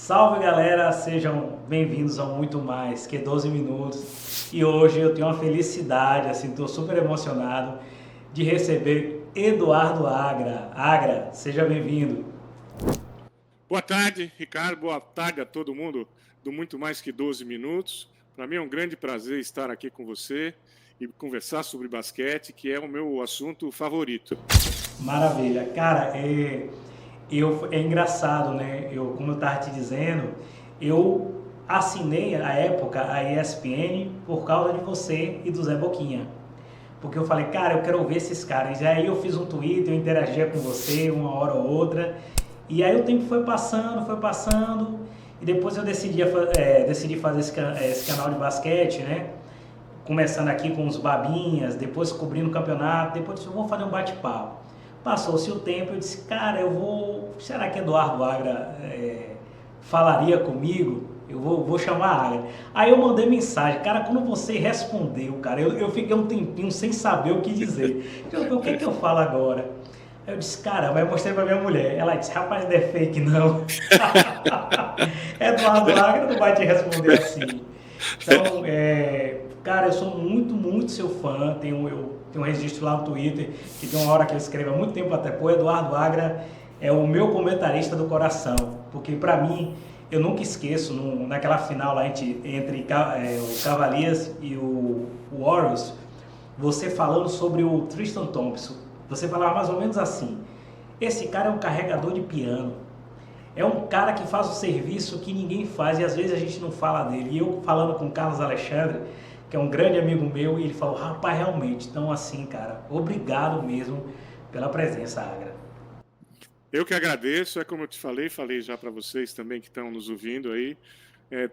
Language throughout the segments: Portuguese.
Salve galera, sejam bem-vindos ao Muito Mais que 12 Minutos. E hoje eu tenho uma felicidade, assim, estou super emocionado de receber Eduardo Agra. Agra, seja bem-vindo. Boa tarde, Ricardo. Boa tarde a todo mundo do Muito Mais que 12 Minutos. Para mim é um grande prazer estar aqui com você e conversar sobre basquete, que é o meu assunto favorito. Maravilha. Cara, é engraçado, né? Como eu estava te dizendo, eu assinei à época a ESPN por causa de você e do Zé Boquinha. Porque eu falei, cara, eu quero ver esses caras. E aí eu fiz um tweet, eu interagia com você uma hora ou outra. E aí o tempo foi passando. E depois eu decidi fazer esse canal de basquete, né? Começando aqui com os babinhas, depois cobrindo o campeonato, depois eu vou fazer um bate-papo. Passou-se o tempo, eu disse, cara, será que Eduardo Agra falaria comigo? Eu vou chamar a Agra. Aí eu mandei mensagem, cara, quando você respondeu, cara, eu fiquei um tempinho sem saber o que dizer. O que eu falo agora? Aí eu disse, caramba, eu mostrei pra minha mulher. Ela disse, rapaz, não é fake não. Eduardo Agra não vai te responder assim. Então, cara, eu sou muito seu fã. Eu tenho um registro lá no Twitter, que tem uma hora que eu escrevo há muito tempo até, pô, Eduardo Agra é o meu comentarista do coração. Porque pra mim, eu nunca esqueço, naquela final lá entre o Cavaliers e o Warriors, você falando sobre o Tristan Thompson. Você falava mais ou menos assim, esse cara é um carregador de piano. É um cara que faz o serviço que ninguém faz e às vezes a gente não fala dele. E eu falando com o Carlos Alexandre, que é um grande amigo meu, e ele falou, rapaz, realmente, então assim, cara, obrigado mesmo pela presença, Agra. Eu que agradeço, é como eu te falei já para vocês também que estão nos ouvindo aí,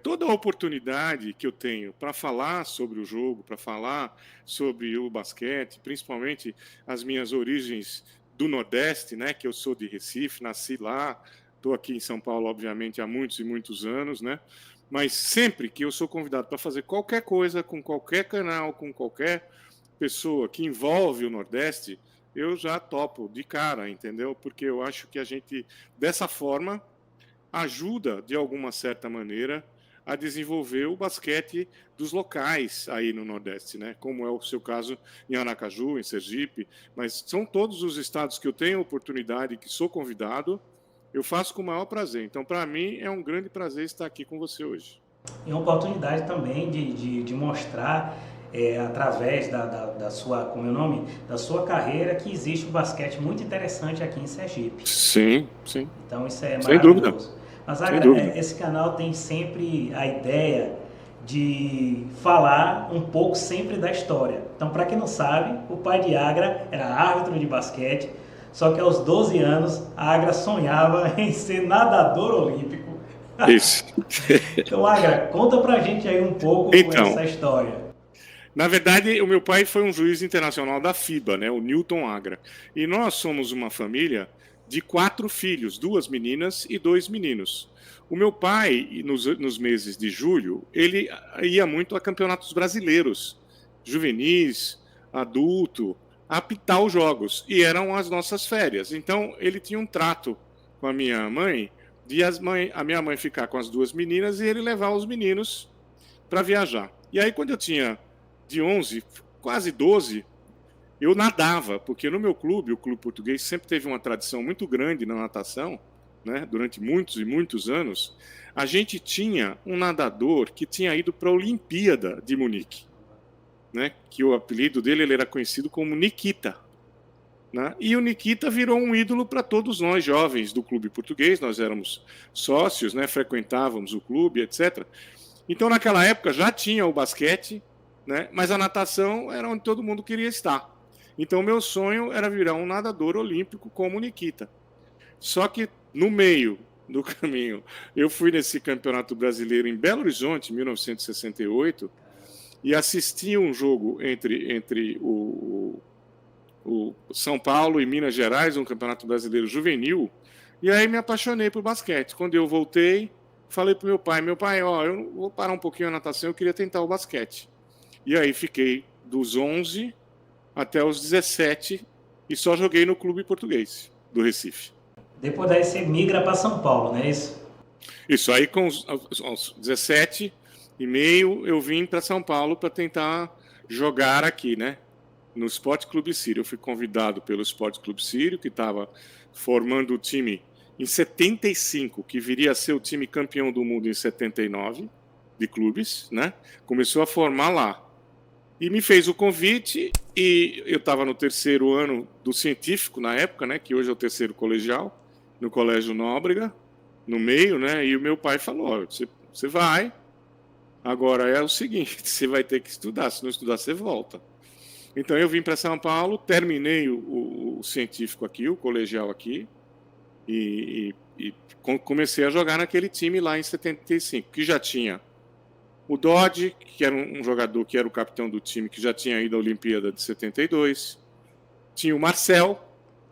toda a oportunidade que eu tenho para falar sobre o jogo, para falar sobre o basquete, principalmente as minhas origens do Nordeste, né, que eu sou de Recife, nasci lá, estou aqui em São Paulo, obviamente, há muitos e muitos anos, né, mas sempre que eu sou convidado para fazer qualquer coisa com qualquer canal, com qualquer pessoa que envolve o Nordeste, eu já topo de cara, entendeu? Porque eu acho que a gente, dessa forma, ajuda, de alguma certa maneira, a desenvolver o basquete dos locais aí no Nordeste, né? Como é o seu caso em Aracaju, em Sergipe, mas são todos os estados que eu tenho oportunidade, que sou convidado, eu faço com o maior prazer. Então, para mim, é um grande prazer estar aqui com você hoje. E uma oportunidade também de mostrar através da sua, como é o nome, da sua carreira, que existe um basquete muito interessante aqui em Sergipe. Sim, sim. Então isso é Sem dúvida. maravilhoso. Mas Sem dúvida. esse canal tem sempre a ideia de falar um pouco sempre da história. Então, para quem não sabe, o pai de Agra era árbitro de basquete, só que aos 12 anos, Agra sonhava em ser nadador olímpico. Isso. Então, Agra, conta pra gente aí um pouco Então, essa história. na verdade, o meu pai foi um juiz internacional da FIBA, né, o Newton Agra. E nós somos uma família de 4 filhos, 2 meninas e 2 meninos. O meu pai, nos meses de julho, ele ia muito a campeonatos brasileiros, juvenis, adulto, a apitar os jogos. E eram as nossas férias. Então, ele tinha um trato com a minha mãe, a minha mãe ficar com as 2 meninas e ele levar os meninos para viajar. E aí, quando eu tinha de 11, quase 12, eu nadava, porque no meu clube, o Clube Português, sempre teve uma tradição muito grande na natação, né? Durante muitos e muitos anos, a gente tinha um nadador que tinha ido para a Olimpíada de Munique, né? Que o apelido dele ele era conhecido como Nikita. Né? E o Nikita virou um ídolo para todos nós jovens do Clube Português, nós éramos sócios, né? Frequentávamos o clube, etc. Então, naquela época, já tinha o basquete, né? Mas a natação era onde todo mundo queria estar. Então, meu sonho era virar um nadador olímpico como o Nikita. Só que, no meio do caminho, eu fui nesse campeonato brasileiro em Belo Horizonte, em 1968, e assisti um jogo entre o São Paulo e Minas Gerais, um campeonato brasileiro juvenil, e aí me apaixonei por basquete. Quando eu voltei, falei pro meu pai, ó, eu vou parar um pouquinho a natação, eu queria tentar o basquete. E aí fiquei dos 11 até os 17 e só joguei no Clube Português do Recife. Depois daí você migra para São Paulo, não é isso? Isso aí, com aos 17 e meio, eu vim para São Paulo para tentar jogar aqui, né? No Sport Clube Sírio. Eu fui convidado pelo Sport Clube Sírio, que estava formando o time em 75, que viria a ser o time campeão do mundo em 79, de clubes, né? Começou a formar lá. E me fez o convite, e eu estava no terceiro ano do científico na época, né? Que hoje é o terceiro colegial, no Colégio Nóbrega, no meio, né? E o meu pai falou: você vai, agora é o seguinte, você vai ter que estudar, se não estudar, você volta. Então eu vim para São Paulo, terminei o científico aqui, o colegial aqui, e comecei a jogar naquele time lá em 75, que já tinha o Dodge, que era um jogador que era o capitão do time, que já tinha ido à Olimpíada de 72. Tinha o Marcel,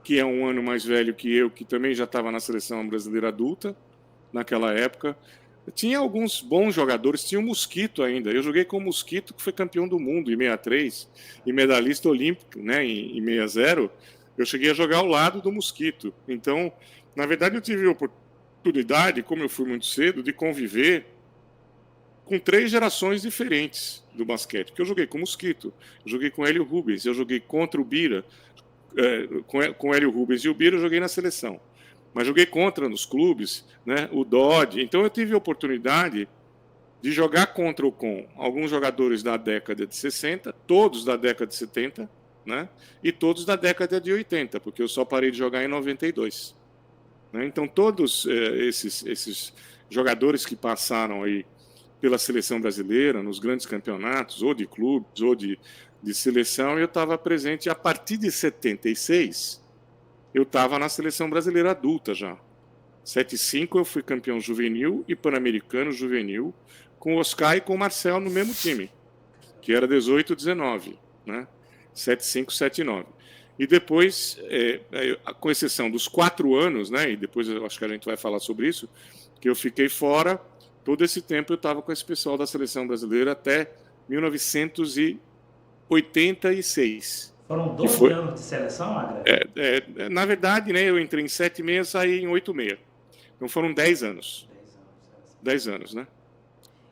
que é um ano mais velho que eu, que também já estava na seleção brasileira adulta naquela época. Tinha alguns bons jogadores, tinha o Mosquito ainda. Eu joguei com o Mosquito, que foi campeão do mundo em 63 e medalhista olímpico, né, em 60. Eu cheguei a jogar ao lado do Mosquito. Então, na verdade, eu tive a oportunidade, como eu fui muito cedo, de conviver com 3 gerações diferentes do basquete. Porque eu joguei com o Mosquito, eu joguei com o Hélio Rubens, eu joguei contra o Bira, com o Hélio Rubens e o Bira eu joguei na seleção. Mas joguei contra nos clubes, né, o Dodge. Então eu tive a oportunidade de jogar contra ou com alguns jogadores da década de 60, todos da década de 70, né, e todos da década de 80, porque eu só parei de jogar em 92. Né? Então todos esses jogadores que passaram aí pela seleção brasileira, nos grandes campeonatos, ou de clubes, ou de seleção, eu estava presente. A partir de 76, eu estava na seleção brasileira adulta já. 75 eu fui campeão juvenil e pan-americano juvenil, com o Oscar e com o Marcel no mesmo time, que era 18-19, né? 75, 79. E depois, com exceção dos 4 anos, né? E depois eu acho que a gente vai falar sobre isso, que eu fiquei fora. Todo esse tempo eu estava com esse pessoal da seleção brasileira até 1986. Foram 12 anos de seleção, Agra? Na verdade, né, eu entrei em 7,6 e saí em 8,6. Então foram 10 anos. 10 anos, né?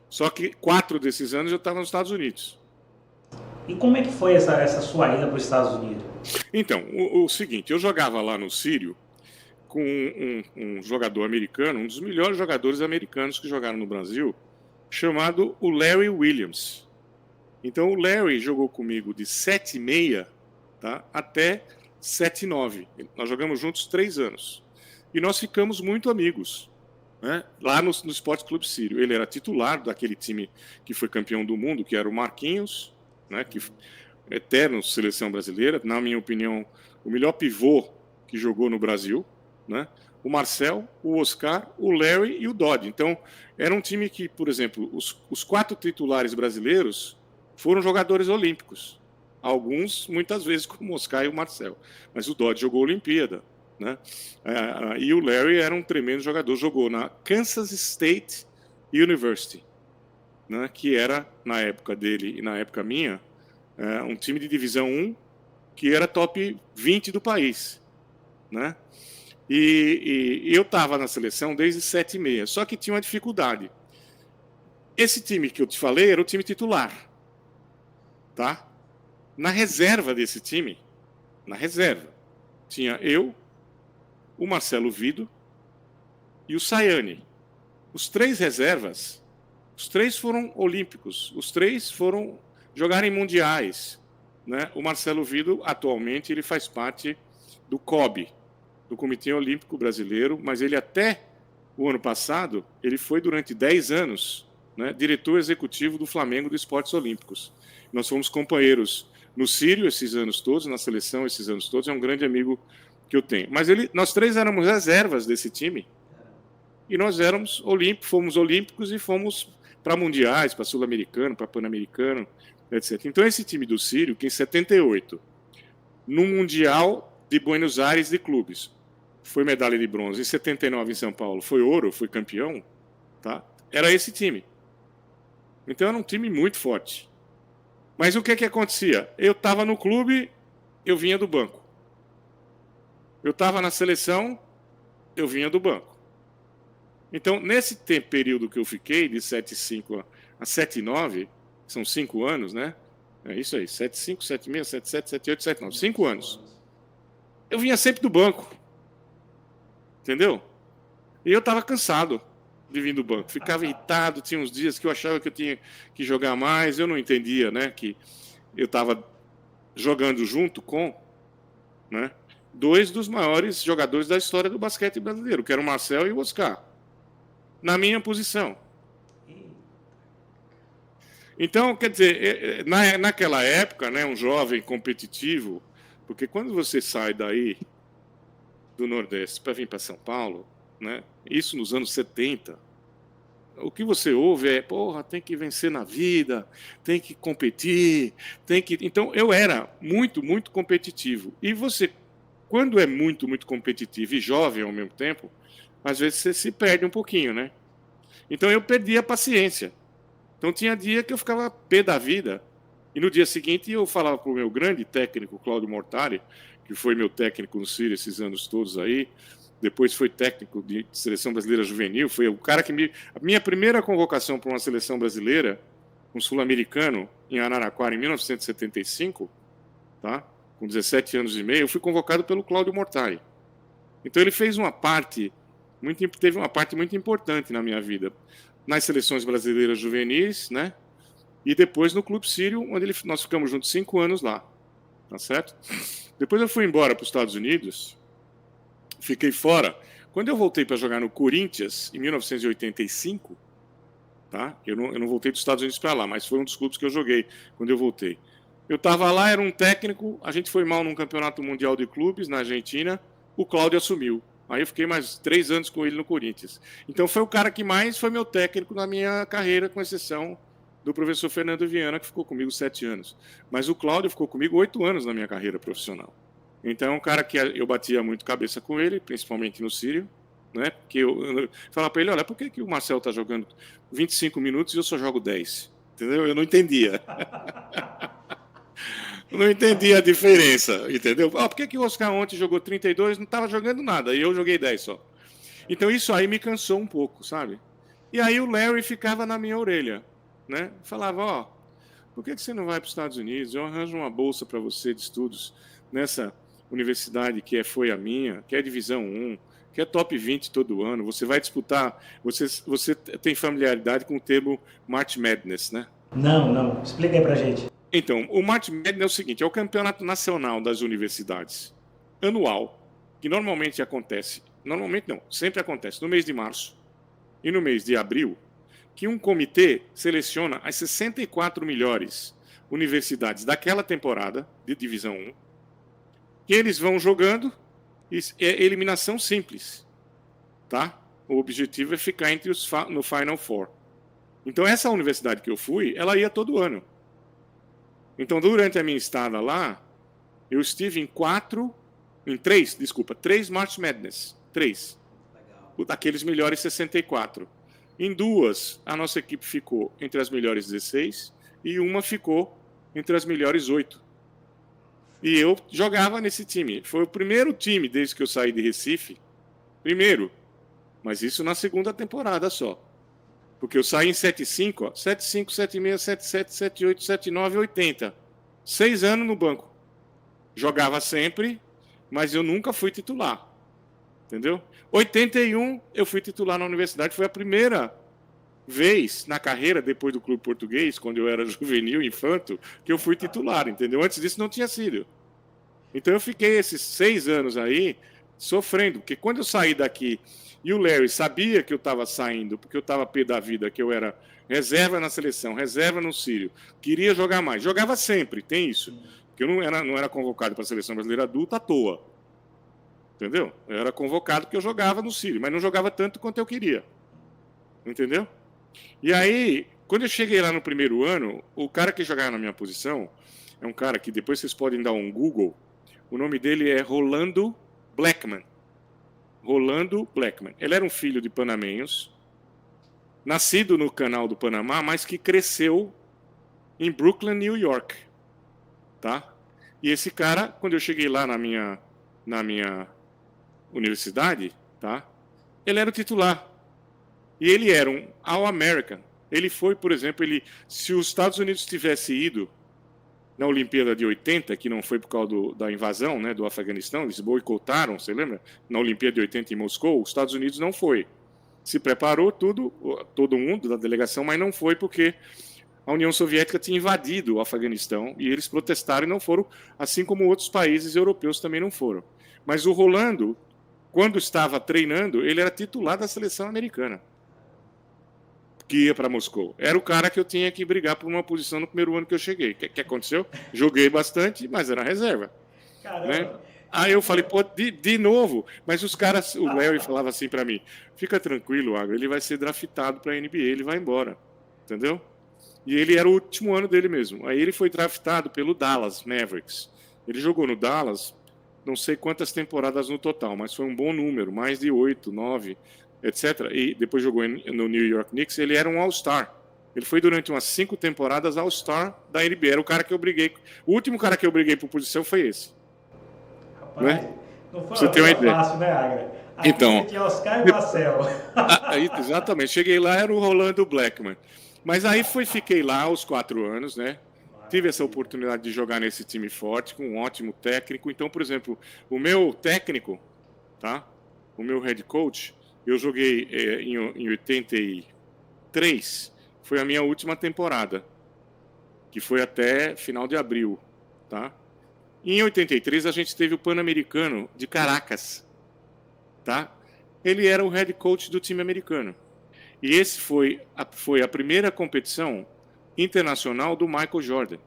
Só que 4 desses anos eu estava nos Estados Unidos. E como é que foi essa sua ida para os Estados Unidos? Então, o seguinte, eu jogava lá no Sírio com um jogador americano, um dos melhores jogadores americanos que jogaram no Brasil, chamado o Larry Williams. Então o Larry jogou comigo de 7,6, tá, até 7,9. Nós jogamos juntos 3 anos. E nós ficamos muito amigos, né, lá no Sport Clube Sírio. Ele era titular daquele time que foi campeão do mundo, que era o Marquinhos, né, que eterno seleção brasileira, na minha opinião, o melhor pivô que jogou no Brasil, né? O Marcel, o Oscar, o Larry e o Dodge. Então, era um time que, por exemplo, os 4 titulares brasileiros foram jogadores olímpicos. Alguns, muitas vezes, como o Oscar e o Marcel. Mas o Dodge jogou a Olimpíada, né? E o Larry era um tremendo jogador. Jogou na Kansas State University, né? Que era, na época dele e na época minha, um time de divisão 1 que era top 20 do país, né? E eu estava na seleção desde 7,6, só que tinha uma dificuldade. Esse time que eu te falei era o time titular, tá? Na reserva desse time, na reserva, tinha eu, o Marcelo Vido e o Sayane. Os 3 reservas, os 3 foram olímpicos, os 3 foram jogar em mundiais, né? O Marcelo Vido, atualmente, ele faz parte do COB, do Comitê Olímpico Brasileiro, mas ele até o ano passado, ele foi durante 10 anos, né, diretor executivo do Flamengo de Esportes Olímpicos. Nós fomos companheiros no Sírio esses anos todos, na seleção esses anos todos, é um grande amigo que eu tenho. Mas nós 3 éramos reservas desse time, e nós fomos olímpicos e fomos para mundiais, para sul-americano, para pan-americano, etc. Então esse time do Sírio, que em 78, no Mundial de Buenos Aires de clubes, foi medalha de bronze. Em 79 em São Paulo foi ouro, foi campeão, tá? Era esse time. Então era um time muito forte. Mas o que acontecia? Eu estava no clube, eu vinha do banco. Eu estava na seleção, eu vinha do banco. Então, nesse período que eu fiquei, de 7,5 a 7,9, são 5 anos, né? É isso aí, 7,5, 7,6, 7,7, 7,8, 7,9, 5 anos. Eu vinha sempre do banco, entendeu? E eu estava cansado de vir do banco, ficava irritado, tinha uns dias que eu achava que eu tinha que jogar mais, eu não entendia, né, que eu estava jogando junto com, né, dois dos maiores jogadores da história do basquete brasileiro, que era o Marcel e o Oscar, na minha posição. Então, quer dizer, naquela época, né, um jovem competitivo, porque quando você sai daí do Nordeste para vir para São Paulo, né, isso nos anos 70, o que você ouve é, porra, tem que vencer na vida, tem que competir, tem que... Então, eu era muito, muito competitivo. E você, quando é muito, muito competitivo e jovem ao mesmo tempo, às vezes você se perde um pouquinho, né? Então, eu perdi a paciência. Então, tinha dia que eu ficava pé da vida. E no dia seguinte, eu falava para o meu grande técnico, Cláudio Mortari, que foi meu técnico no Sírio esses anos todos aí, depois foi técnico de seleção brasileira juvenil, foi o cara que a minha primeira convocação para uma seleção brasileira, um sul-americano, em Araraquara, em 1975, tá? Com 17 anos e meio, eu fui convocado pelo Cláudio Mortari. Então ele fez uma parte, teve uma parte muito importante na minha vida, nas seleções brasileiras juvenis, né? E depois no Clube Sírio, onde nós ficamos juntos 5 anos lá, tá certo? Depois eu fui embora para os Estados Unidos, fiquei fora. Quando eu voltei para jogar no Corinthians, em 1985, tá? Eu não voltei dos Estados Unidos para lá, mas foi um dos clubes que eu joguei quando eu voltei. Eu estava lá, era um técnico, a gente foi mal num campeonato mundial de clubes na Argentina, o Cláudio assumiu. Aí eu fiquei mais 3 anos com ele no Corinthians. Então foi o cara que mais foi meu técnico na minha carreira, com exceção do professor Fernando Viana, que ficou comigo 7 anos. Mas o Cláudio ficou comigo 8 anos na minha carreira profissional. Então é um cara que eu batia muito cabeça com ele, principalmente no Sírio, né? Porque eu falava para ele, olha, por que o Marcel está jogando 25 minutos e eu só jogo 10? Entendeu? Eu não entendia. Eu não entendia a diferença, entendeu? Por que o Oscar ontem jogou 32 e não estava jogando nada, e eu joguei 10 só? Então isso aí me cansou um pouco, sabe? E aí o Larry ficava na minha orelha, né? Falava, por que você não vai para os Estados Unidos? Eu arranjo uma bolsa para você de estudos nessa universidade que foi a minha, que é divisão 1, que é top 20 todo ano. Você vai disputar, você tem familiaridade com o termo March Madness, né? Não. Explica aí pra gente. Então, o March Madness é o seguinte, é o campeonato nacional das universidades, anual, que normalmente acontece, normalmente não, sempre acontece no mês de março e no mês de abril, que um comitê seleciona as 64 melhores universidades daquela temporada de divisão 1, que eles vão jogando, é eliminação simples, tá? O objetivo é ficar entre no Final Four. Então essa universidade que eu fui, ela ia todo ano. Então durante a minha estada lá, eu estive em três March Madness, 3, daqueles melhores 64. Em 2, a nossa equipe ficou entre as melhores 16 e uma ficou entre as melhores 8. E eu jogava nesse time. Foi o primeiro time desde que eu saí de Recife. Primeiro. Mas isso na segunda temporada só. Porque eu saí em 7,5, 7,5, 7,6, 7,7, 7,8, 7,9, 80. 6 anos no banco. Jogava sempre, mas eu nunca fui titular. Entendeu? 81 eu fui titular na universidade. Foi a primeira vez na carreira, depois do Clube Português, quando eu era juvenil, infanto, que eu fui titular, entendeu? Antes disso não tinha sido. Então eu fiquei esses 6 anos aí sofrendo, porque quando eu saí daqui e o Larry sabia que eu estava saindo, porque eu estava pé da vida, que eu era reserva na seleção, reserva no Sírio, queria jogar mais, jogava sempre, tem isso, porque eu não era convocado para a seleção brasileira adulta à toa, entendeu? Eu era convocado porque eu jogava no Sírio, mas não jogava tanto quanto eu queria, entendeu? E aí, quando eu cheguei lá no primeiro ano, o cara que jogava na minha posição é um cara que depois vocês podem dar um Google. O nome dele é Rolando Blackman. Rolando Blackman. Ele era um filho de panamenhos, nascido no Canal do Panamá, mas que cresceu em Brooklyn, New York. Tá? E esse cara, quando eu cheguei lá na minha universidade, tá? Ele era o titular. E ele era um All-American. Ele foi, por exemplo, se os Estados Unidos tivesse ido na Olimpíada de 80, que não foi por causa da invasão, né, do Afeganistão, eles boicotaram, você lembra? Na Olimpíada de 80 em Moscou, os Estados Unidos não foi. Se preparou todo mundo da delegação, mas não foi porque a União Soviética tinha invadido o Afeganistão e eles protestaram e não foram, assim como outros países europeus também não foram. Mas o Rolando, quando estava treinando, ele era titular da seleção americana, que ia para Moscou. Era o cara que eu tinha que brigar por uma posição no primeiro ano que eu cheguei. O que aconteceu? Joguei bastante, mas era reserva. Né? Aí eu falei, pô, de novo. Mas os caras, o Larry falava assim para mim, fica tranquilo, Agro, ele vai ser draftado para a NBA, ele vai embora. Entendeu? E ele era o último ano dele mesmo. Aí ele foi draftado pelo Dallas Mavericks. Ele jogou no Dallas, não sei quantas temporadas no total, mas foi um bom número, mais de 8, 9, etc. E depois jogou no New York Knicks. Ele era um All-Star. Ele foi durante umas 5 temporadas All-Star da NBA. Era o cara que eu briguei. O último cara que eu briguei por posição foi esse. Rapaz, né? Não foi você tem uma ideia. Fácil, né, Agra? Aqui então, tinha Oscar e Marcel. Exatamente. Cheguei lá, era o Rolando Blackman. Mas aí fiquei lá aos 4 anos, né? Tive essa oportunidade de jogar nesse time forte, com um ótimo técnico. Então, por exemplo, o meu técnico, tá? O meu head coach, eu joguei em 83, foi a minha última temporada, que foi até final de abril, tá? E em 83 a gente teve o Pan-Americano de Caracas, tá? Ele era o head coach do time americano. E esse foi a primeira competição internacional do Michael Jordan.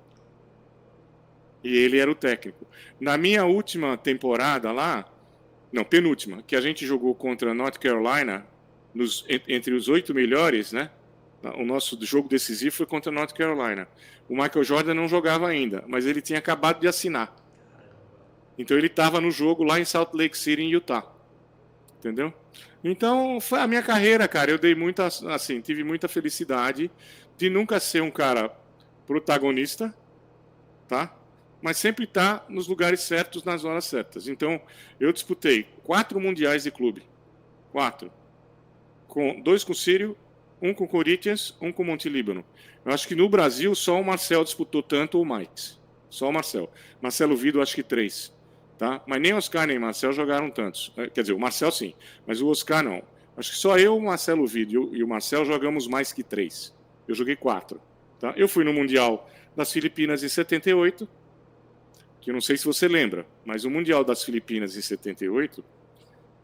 E ele era o técnico. Na minha última temporada lá, não, penúltima, que a gente jogou contra North Carolina, entre os 8 melhores, né? O nosso jogo decisivo foi contra North Carolina. O Michael Jordan não jogava ainda, mas ele tinha acabado de assinar. Então ele estava no jogo lá em Salt Lake City, em Utah. Entendeu? Então, foi a minha carreira, cara. Eu tive muita felicidade de nunca ser um cara protagonista, tá? Mas sempre estar nos lugares certos, nas horas certas. Então, eu disputei 4 mundiais de clube. 4. 2 com o Sírio, 1 com o Corinthians, 1 com o Monte Líbano. Eu acho que no Brasil só o Marcel disputou tanto ou mais. Só o Marcel. Marcelo Vido, acho que 3. Tá? Mas nem Oscar nem Marcel jogaram tantos. Quer dizer, o Marcel sim, mas o Oscar não. Acho que só eu, o Marcelo Vido e o Marcel jogamos mais que 3. Eu joguei 4. Tá? Eu fui no Mundial das Filipinas em 78, que eu não sei se você lembra, mas o Mundial das Filipinas em 78,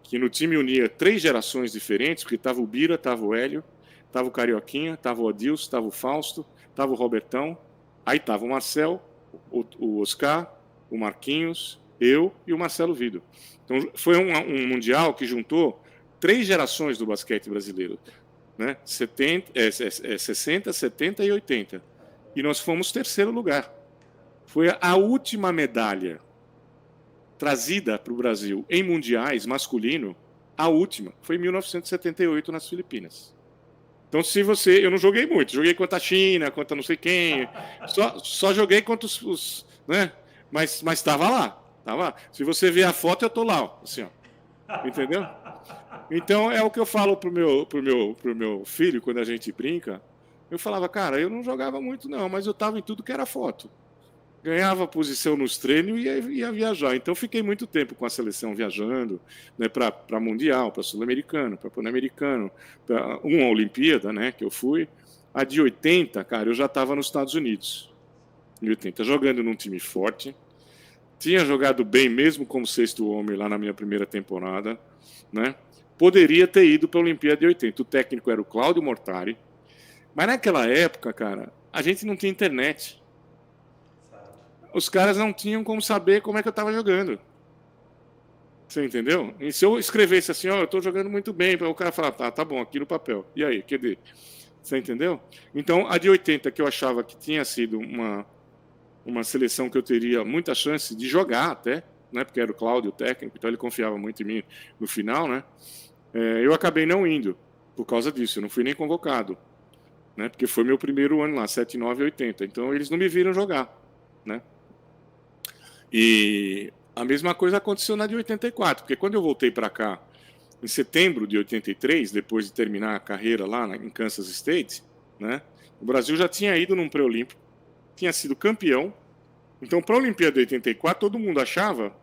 que no time unia 3 gerações diferentes, porque estava o Bira, estava o Hélio, estava o Carioquinha, estava o Adilson, estava o Fausto, estava o Robertão, aí estava o Marcel, o Oscar, o Marquinhos, eu e o Marcelo Vido. Então, foi um mundial que juntou 3 gerações do basquete brasileiro, né? 60, 70 e 80. E nós fomos terceiro lugar. Foi a última medalha trazida para o Brasil em mundiais masculino, a última, foi em 1978 nas Filipinas. Então, eu não joguei muito, joguei contra a China, contra não sei quem, só joguei contra os né? Mas estava lá. Se você ver a foto, eu tô lá, ó, assim, ó. Entendeu? Então é o que eu falo pro meu filho quando a gente brinca. Eu falava, cara, eu não jogava muito não, mas eu tava em tudo que era foto. Ganhava posição nos treinos e ia viajar. Então fiquei muito tempo com a seleção viajando, né, para mundial, para sul-americano, para pan-americano, para uma Olimpíada, né, que eu fui. A de 80, cara, eu já estava nos Estados Unidos. Em 80, jogando num time forte. Tinha jogado bem mesmo como 6º homem lá na minha primeira temporada, né? Poderia ter ido para a Olimpíada de 80. O técnico era o Cláudio Mortari. Mas naquela época, cara, a gente não tinha internet. Os caras não tinham como saber como é que eu estava jogando. Você entendeu? E se eu escrevesse assim, ó, eu estou jogando muito bem, o cara falar, tá bom, aqui no papel. E aí, cadê? Você entendeu? Então, a de 80, que eu achava que tinha sido uma seleção que eu teria muita chance de jogar até, né, porque era o Cláudio o técnico, então ele confiava muito em mim no final, né, eu acabei não indo por causa disso, eu não fui nem convocado, né, porque foi meu primeiro ano lá, 79 e 80, então eles não me viram jogar, né, e a mesma coisa aconteceu na de 84, porque quando eu voltei para cá em setembro de 83, depois de terminar a carreira lá em Kansas State, né? O Brasil já tinha ido num pré-olímpico, tinha sido campeão. Então, para a Olimpíada de 84, todo mundo achava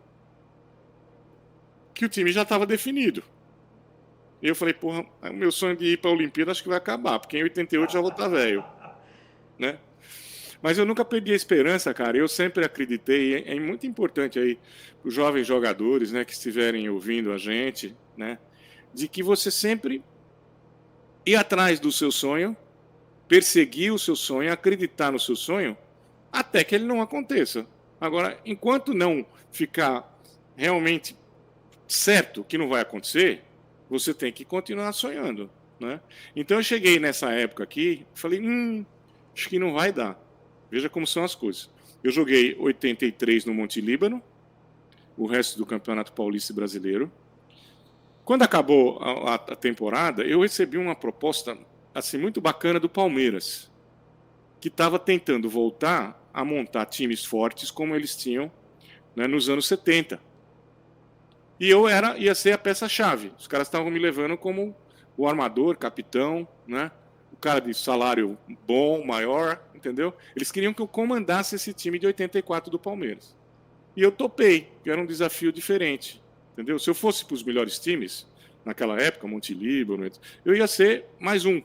que o time já estava definido. E eu falei, porra, o meu sonho de ir para a Olimpíada acho que vai acabar, porque em 88 já vou estar velho, né? Mas eu nunca perdi a esperança, cara. Eu sempre acreditei, é muito importante aí para os jovens jogadores, né, que estiverem ouvindo a gente, né, de que você sempre ir atrás do seu sonho, perseguir o seu sonho, acreditar no seu sonho, até que ele não aconteça. Agora, enquanto não ficar realmente certo que não vai acontecer, você tem que continuar sonhando, né? Então eu cheguei nessa época aqui, falei, acho que não vai dar. Veja como são as coisas. Eu joguei 83 no Monte Líbano, o resto do Campeonato Paulista e Brasileiro. Quando acabou a temporada, eu recebi uma proposta assim muito bacana do Palmeiras, que estava tentando voltar a montar times fortes como eles tinham, né, nos anos 70. E eu ia ser a peça-chave. Os caras estavam me levando como o armador, capitão, né? O cara de salário bom, maior, entendeu? Eles queriam que eu comandasse esse time de 84 do Palmeiras. E eu topei, que era um desafio diferente, entendeu? Se eu fosse para os melhores times, naquela época, Monte Líbano, eu ia ser mais um,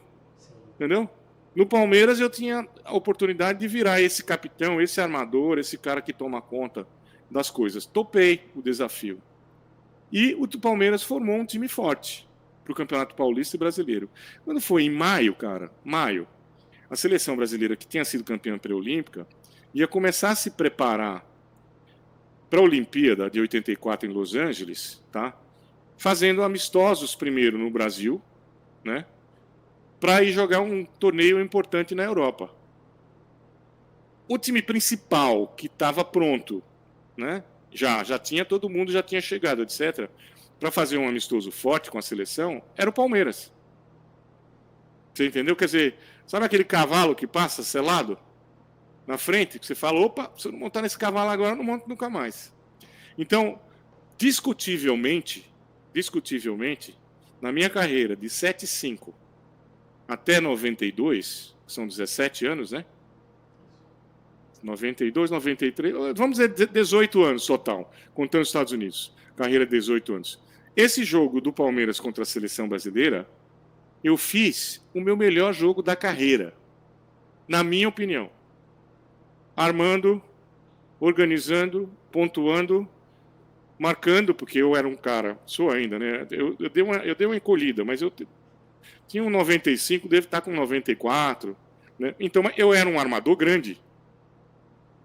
entendeu? No Palmeiras eu tinha a oportunidade de virar esse capitão, esse armador, esse cara que toma conta das coisas. Topei o desafio. E o Palmeiras formou um time forte para o Campeonato Paulista e Brasileiro. Quando foi em maio, a seleção brasileira, que tinha sido campeã pré-olímpica, ia começar a se preparar para a Olimpíada de 84 em Los Angeles, tá? Fazendo amistosos primeiro no Brasil, né? Para ir jogar um torneio importante na Europa. O time principal que estava pronto, né? Já tinha todo mundo, já tinha chegado, etc. Para fazer um amistoso forte com a seleção, era o Palmeiras. Você entendeu? Quer dizer, sabe aquele cavalo que passa selado na frente? Que você fala, opa, se eu não montar nesse cavalo agora, eu não monto nunca mais. Então, discutivelmente, na minha carreira de 75 até 92, que são 17 anos, né? 92, 93, vamos dizer 18 anos total, contando os Estados Unidos. Carreira de 18 anos. Esse jogo do Palmeiras contra a seleção brasileira, eu fiz o meu melhor jogo da carreira, na minha opinião. Armando, organizando, pontuando, marcando, porque eu era um cara, sou ainda, né? Eu dei uma encolhida, mas eu tinha um 95, devo estar com 94, né? Então eu era um armador grande.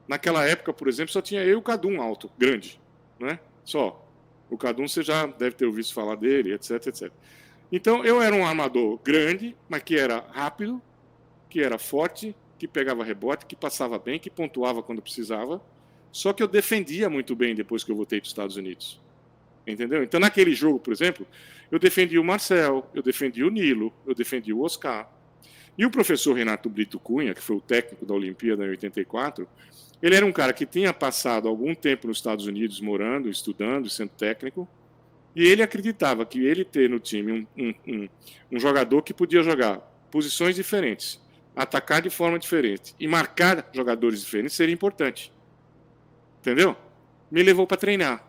Naquela época, por exemplo, só tinha eu e o Cadum alto, grande, né? Só. O Cadum você já deve ter ouvido falar dele, etc, etc. Então eu era um armador grande, mas que era rápido, que era forte, que pegava rebote, que passava bem, que pontuava quando precisava. Só que eu defendia muito bem depois que eu voltei para os Estados Unidos. Entendeu? Então naquele jogo, por exemplo, eu defendi o Marcel, eu defendi o Nilo, eu defendi o Oscar. E o professor Renato Brito Cunha, que foi o técnico da Olimpíada em 84, ele era um cara que tinha passado algum tempo nos Estados Unidos morando, estudando, sendo técnico, e ele acreditava que ele ter no time um jogador que podia jogar posições diferentes, atacar de forma diferente e marcar jogadores diferentes seria importante. Entendeu? Me levou para treinar.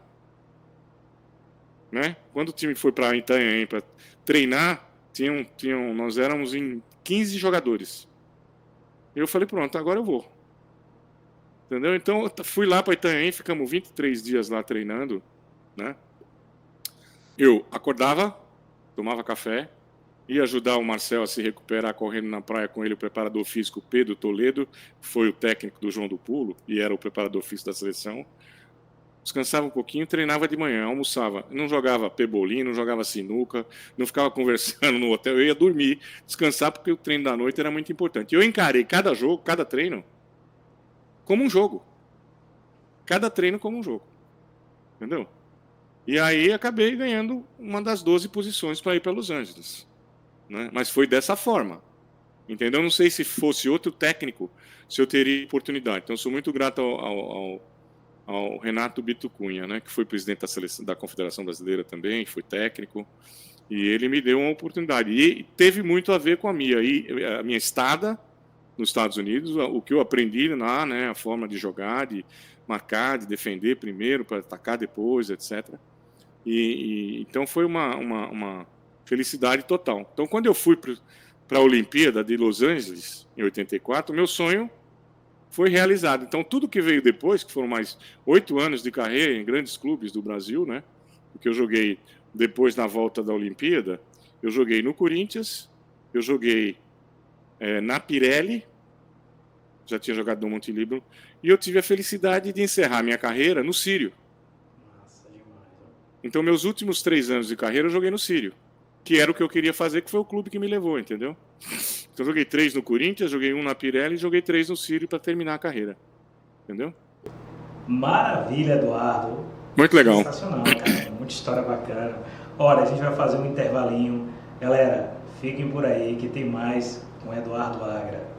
Né? Quando o time foi para Itanhaém para treinar, nós éramos em 15 jogadores. Eu falei, pronto, agora eu vou. Entendeu? Então eu fui lá para Itanhaém, ficamos 23 dias lá treinando, né? Eu acordava, tomava café, ia ajudar o Marcel a se recuperar correndo na praia com ele, o preparador físico Pedro Toledo, que foi o técnico do João do Pulo e era o preparador físico da seleção. Descansava um pouquinho, treinava de manhã, almoçava. Não jogava pebolim, não jogava sinuca, não ficava conversando no hotel. Eu ia dormir, descansar, porque o treino da noite era muito importante. Eu encarei cada jogo, cada treino, como um jogo. Cada treino como um jogo. Entendeu? E aí acabei ganhando uma das 12 posições para ir para Los Angeles. Né? Mas foi dessa forma. Entendeu? Não sei se fosse outro técnico, se eu teria oportunidade. Então, sou muito grato ao Renato Brito Cunha, né, que foi presidente da Confederação Brasileira também, foi técnico. E ele me deu uma oportunidade. E teve muito a ver com a minha estada nos Estados Unidos, o que eu aprendi lá, né, a forma de jogar, de marcar, de defender primeiro, para atacar depois, etc. Então foi uma felicidade total. Então, quando eu fui para a Olimpíada de Los Angeles, em 84, meu sonho foi realizado. Então, tudo que veio depois, que foram mais 8 anos de carreira em grandes clubes do Brasil, né? Porque eu joguei depois na volta da Olimpíada, eu joguei no Corinthians, eu joguei na Pirelli, já tinha jogado no Monte Líbano, e eu tive a felicidade de encerrar minha carreira no Sírio. Massa demais, ó. Então, meus últimos 3 anos de carreira eu joguei no Sírio, que era o que eu queria fazer, que foi o clube que me levou, entendeu? Então, eu joguei 3 no Corinthians, joguei 1 na Pirelli e joguei 3 no Sírio para terminar a carreira, entendeu? Maravilha, Eduardo. Muito legal. Sensacional, cara. Muita história bacana. Olha, a gente vai fazer um intervalinho. Galera, fiquem por aí que tem mais com Eduardo Agra.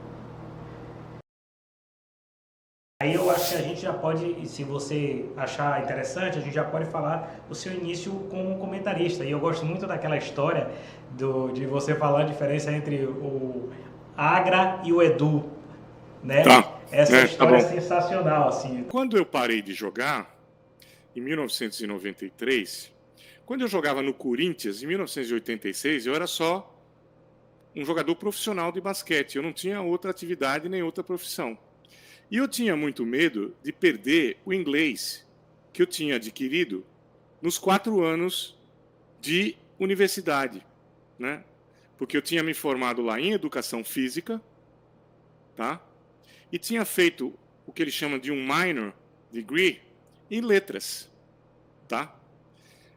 Aí eu acho que a gente já pode, se você achar interessante, a gente já pode falar o seu início como comentarista. E eu gosto muito daquela história de você falar a diferença entre o Agra e o Edu, né? Tá. Essa história tá é sensacional, assim. Quando eu parei de jogar, em 1993, quando eu jogava no Corinthians, em 1986, eu era só um jogador profissional de basquete. Eu não tinha outra atividade nem outra profissão. E eu tinha muito medo de perder o inglês que eu tinha adquirido nos 4 anos de universidade, né? Porque eu tinha me formado lá em educação física, tá? E tinha feito o que eles chamam de um minor degree em letras, tá?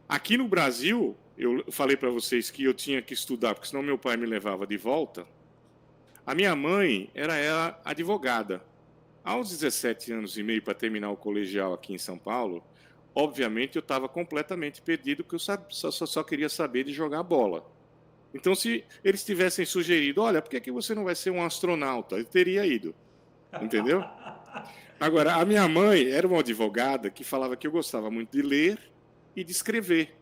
Aqui no Brasil, eu falei para vocês que eu tinha que estudar, porque senão meu pai me levava de volta. A minha mãe era ela advogada. Aos 17 anos e meio para terminar o colegial aqui em São Paulo, obviamente eu estava completamente perdido, porque eu só queria saber de jogar bola. Então, se eles tivessem sugerido, olha, por que você não vai ser um astronauta? Eu teria ido, entendeu? Agora, a minha mãe era uma advogada que falava que eu gostava muito de ler e de escrever.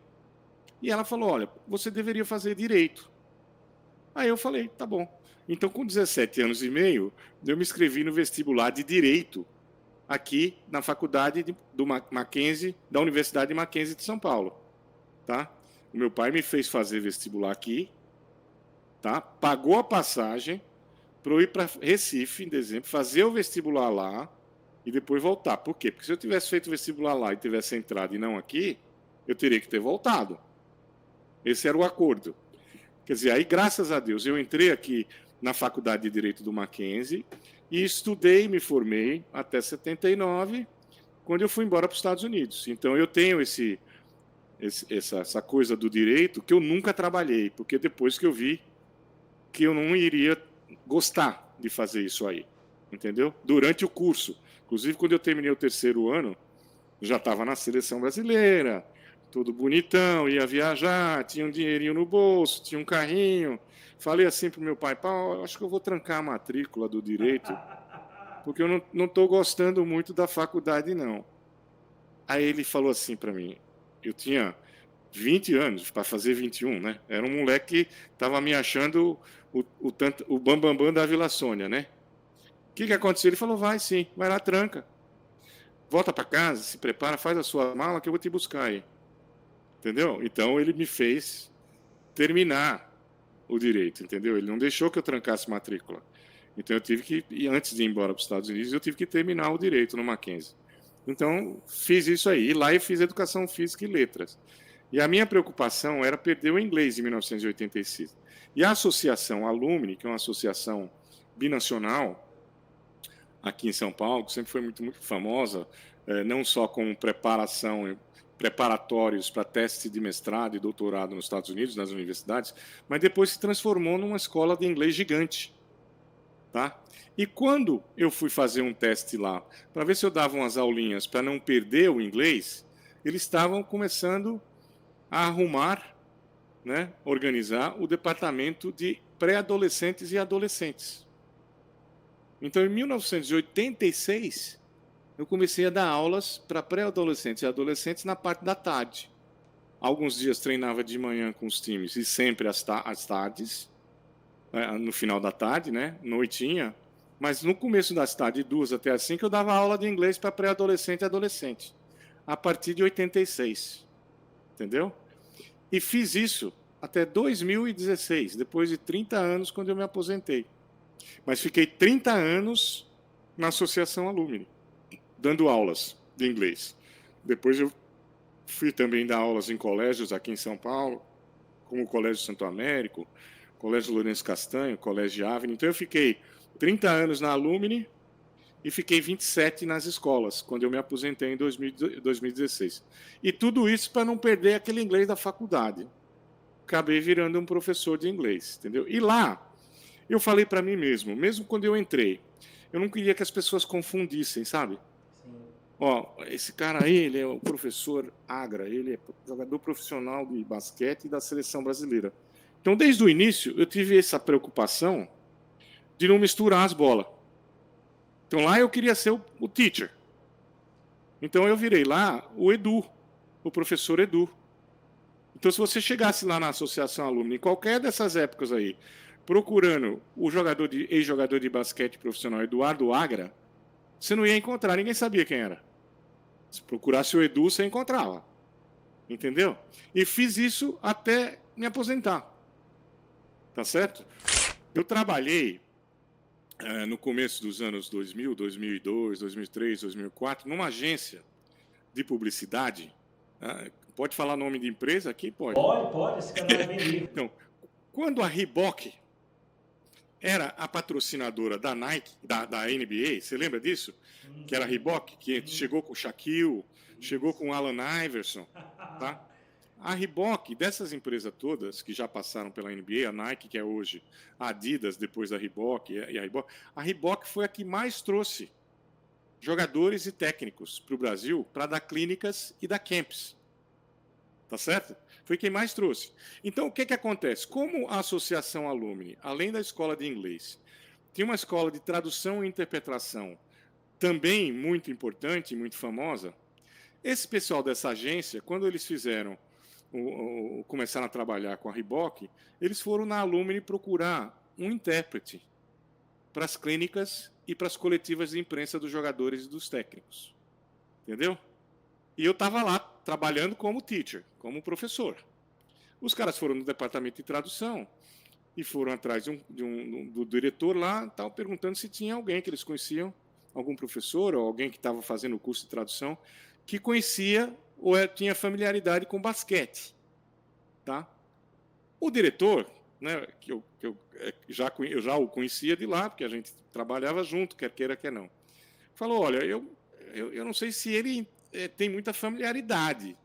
E ela falou, olha, você deveria fazer direito. Aí eu falei, tá bom. Então, com 17 anos e meio, eu me inscrevi no vestibular de Direito, aqui na faculdade do Mackenzie, da Universidade de Mackenzie de São Paulo. Tá? O meu pai me fez fazer vestibular aqui, tá? Pagou a passagem para eu ir para Recife, em dezembro, fazer o vestibular lá e depois voltar. Por quê? Porque se eu tivesse feito o vestibular lá e tivesse entrado e não aqui, eu teria que ter voltado. Esse era o acordo. Quer dizer, aí, graças a Deus, eu entrei aqui na Faculdade de Direito do Mackenzie e estudei, me formei até 79, quando eu fui embora para os Estados Unidos. Então, eu tenho essa coisa do direito que eu nunca trabalhei, porque depois que eu vi que eu não iria gostar de fazer isso aí, entendeu? Durante o curso. Inclusive, quando eu terminei o 3º ano, já estava na seleção brasileira, todo bonitão, ia viajar, tinha um dinheirinho no bolso, tinha um carrinho. Falei assim pro meu pai, acho que eu vou trancar a matrícula do direito, porque eu não estou gostando muito da faculdade, não. Aí ele falou assim para mim, eu tinha 20 anos, para fazer 21, né? Era um moleque que estava me achando o bambambam da Vila Sônia, né? O que aconteceu? Ele falou, vai sim, vai lá, tranca. Volta para casa, se prepara, faz a sua mala que eu vou te buscar aí. Entendeu? Então ele me fez terminar o direito, entendeu? Ele não deixou que eu trancasse matrícula. Então eu tive que, e antes de ir embora para os Estados Unidos, eu tive que terminar o direito no Mackenzie. Então fiz isso aí. E lá eu fiz educação física e letras. E a minha preocupação era perder o inglês em 1986. E a associação Alumni, que é uma associação binacional aqui em São Paulo, que sempre foi muito, muito famosa, não só com preparatórios para testes de mestrado e doutorado nos Estados Unidos, nas universidades, mas depois se transformou numa escola de inglês gigante. Tá? E quando eu fui fazer um teste lá, para ver se eu dava umas aulinhas para não perder o inglês, eles estavam começando a arrumar, né, organizar o departamento de pré-adolescentes e adolescentes. Então, em 1986, eu comecei a dar aulas para pré-adolescentes e adolescentes na parte da tarde, Alguns dias treinava de manhã com os times e sempre às tardes, no final da tarde, né? Noitinha. Mas no começo das tardes, de 2 até as 5, eu dava aula de inglês para pré-adolescente e adolescente. A partir de 86. Entendeu? E fiz isso até 2016, depois de 30 anos, quando eu me aposentei. Mas fiquei 30 anos na Associação Alumni, dando aulas de inglês. Depois eu fui também dar aulas em colégios aqui em São Paulo, como o Colégio Santo Américo, Colégio Lourenço Castanho, Colégio Avenue. Então eu fiquei 30 anos na Alumni e fiquei 27 nas escolas, quando eu me aposentei em 2016. E tudo isso para não perder aquele inglês da faculdade. Acabei virando um professor de inglês, entendeu? E lá, eu falei para mim mesmo quando eu entrei, eu não queria que as pessoas confundissem, sabe? Sim. Ó, esse cara aí, ele é o professor Agra, ele é jogador profissional de basquete da seleção brasileira. Então, desde o início, eu tive essa preocupação de não misturar as bolas. Então, lá eu queria ser o teacher. Então, eu virei lá o Edu, o professor Edu. Então, se você chegasse lá na Associação Alumni, em qualquer dessas épocas aí, procurando o ex-jogador de basquete profissional Eduardo Agra, você não ia encontrar, ninguém sabia quem era. Se procurasse o Edu, você encontrava. Entendeu? E fiz isso até me aposentar. Tá certo? Eu trabalhei no começo dos anos 2000, 2002, 2003, 2004, numa agência de publicidade. Pode falar nome de empresa aqui? Pode. Pode, esse canal é bem livre. Então, quando a Reebok era a patrocinadora da Nike, da NBA, você lembra disso? Que era a Reebok, que chegou com o Shaquille, chegou com o Allen Iverson, tá? A Reebok, dessas empresas todas que já passaram pela NBA, a Nike, que é hoje a Adidas, depois da Reebok, e a Reebok foi a que mais trouxe jogadores e técnicos para o Brasil para dar clínicas e dar camps. Tá certo? Foi quem mais trouxe. Então, o que acontece? Como a Associação Alumni, além da escola de inglês, tinha uma escola de tradução e interpretação também muito importante, muito famosa, esse pessoal dessa agência, quando eles começaram a trabalhar com a Reebok, eles foram na Alumni procurar um intérprete para as clínicas e para as coletivas de imprensa dos jogadores e dos técnicos. Entendeu? E eu estava lá trabalhando como teacher, como professor. Os caras foram no departamento de tradução e foram atrás do diretor lá, tal, perguntando se tinha alguém que eles conheciam, algum professor ou alguém que estava fazendo o curso de tradução, que conhecia ou tinha familiaridade com basquete. Tá? O diretor, né, que eu já o conhecia de lá, porque a gente trabalhava junto, quer queira, quer não, falou, olha, eu não sei se ele tem muita familiaridade,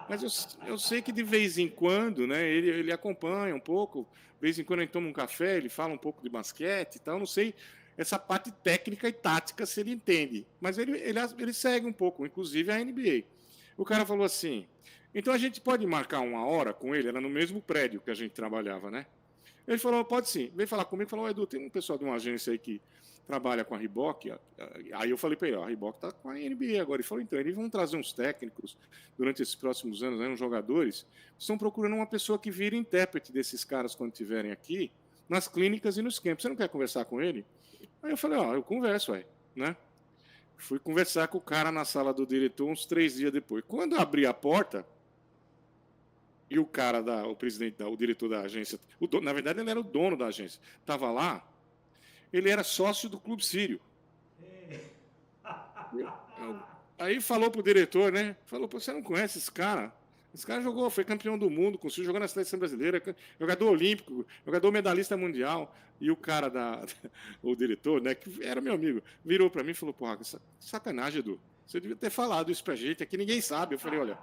mas eu sei que de vez em quando, né, ele acompanha um pouco, de vez em quando ele toma um café, ele fala um pouco de basquete e tal, não sei essa parte técnica e tática se ele entende, mas ele segue um pouco, inclusive a NBA. O cara falou assim, então a gente pode marcar uma hora com ele, era no mesmo prédio que a gente trabalhava, né? Ele falou, pode sim. Veio falar comigo, falou, Edu, tem um pessoal de uma agência aí que trabalha com a Reebok. Aí eu falei para ele, a Reebok está com a NBA agora. Ele falou, então, eles vão trazer uns técnicos durante esses próximos anos, uns jogadores, estão procurando uma pessoa que vire intérprete desses caras quando estiverem aqui, nas clínicas e nos campos. Você não quer conversar com ele? Aí eu falei, eu converso, né? Fui conversar com o cara na sala do diretor uns 3 dias depois. Quando eu abri a porta, e o cara, o presidente, o diretor da agência, na verdade ele era o dono da agência, estava lá, ele era sócio do Clube Sírio. Aí falou pro diretor, né? Falou, você não conhece esse cara? Esse cara foi campeão do mundo, conseguiu jogar na seleção brasileira, jogador olímpico, jogador medalhista mundial. E o cara, o diretor, né, que era meu amigo, virou para mim e falou, porra, sacanagem, Edu. Você devia ter falado isso pra gente, aqui ninguém sabe. Eu falei, olha,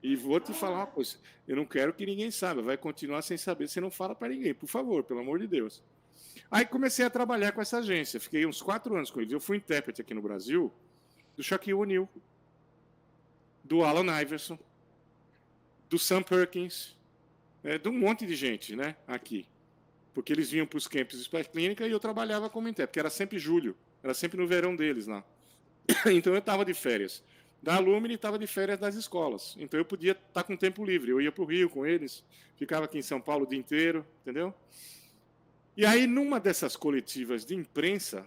e vou te falar uma coisa, eu não quero que ninguém saiba, vai continuar sem saber, você não fala para ninguém, por favor, pelo amor de Deus. Aí comecei a trabalhar com essa agência, fiquei uns 4 anos com eles. Eu fui intérprete aqui no Brasil do Shaquille O'Neal, do Allen Iverson, do Sam Perkins, de um monte de gente, né, aqui. Porque eles vinham para os campos para a clínica e eu trabalhava como intérprete, porque era sempre julho, era sempre no verão deles lá. Então eu estava de férias da Alumni estava de férias das escolas. Então eu podia estar com tempo livre. Eu ia para o Rio com eles, ficava aqui em São Paulo o dia inteiro, entendeu? E aí, numa dessas coletivas de imprensa,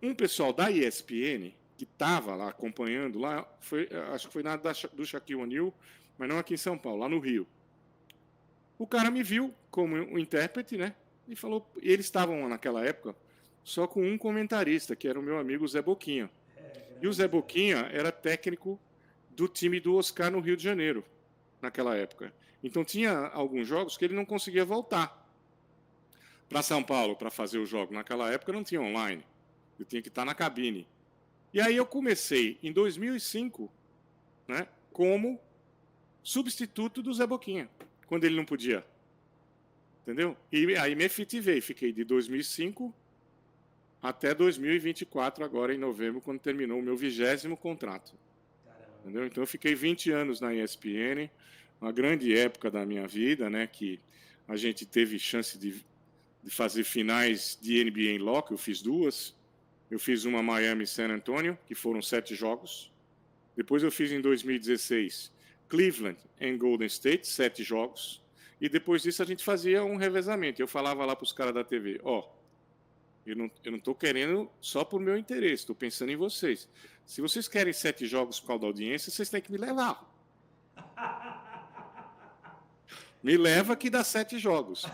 um pessoal da ESPN, que estava lá acompanhando, lá, acho que foi na do Shaquille O'Neal, mas não aqui em São Paulo, lá no Rio. O cara me viu como um intérprete, né? E falou. E eles estavam naquela época só com um comentarista, que era o meu amigo Zé Boquinha. E o Zé Boquinha era técnico do time do Oscar no Rio de Janeiro, naquela época. Então tinha alguns jogos que ele não conseguia voltar para São Paulo para fazer o jogo. Naquela época não tinha online. Eu tinha que estar na cabine. E aí eu comecei em 2005, né, como substituto do Zé Boquinha, quando ele não podia. Entendeu? E aí me efetivei. Fiquei de 2005 até 2024, agora em novembro, quando terminou o meu 20º contrato. Entendeu? Então eu fiquei 20 anos na ESPN, uma grande época da minha vida, né, que a gente teve chance de fazer finais de NBA em loco. Eu fiz 2. Eu fiz uma Miami e San Antonio, que foram 7 jogos. Depois eu fiz em 2016 Cleveland e Golden State, 7 jogos. E depois disso a gente fazia um revezamento. Eu falava lá para os caras da TV, eu não estou querendo só por meu interesse, estou pensando em vocês. Se vocês querem 7 jogos por causa da audiência, vocês têm que me levar. Me leva que dá 7 jogos.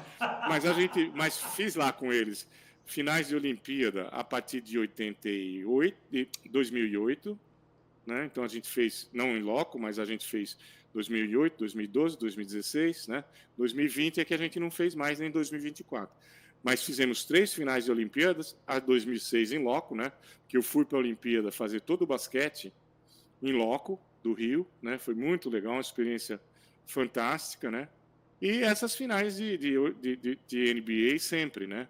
Mas fiz lá com eles finais de Olimpíada a partir de 2008, né? Então a gente fez, não em loco, mas a gente fez 2008, 2012, 2016, né? 2020 é que a gente não fez mais, nem 2024. Mas fizemos 3 finais de Olimpíadas, a 2006 em loco, né? Que eu fui para a Olimpíada fazer todo o basquete em loco do Rio, né? Foi muito legal, uma experiência fantástica, né? E essas finais de NBA sempre, né?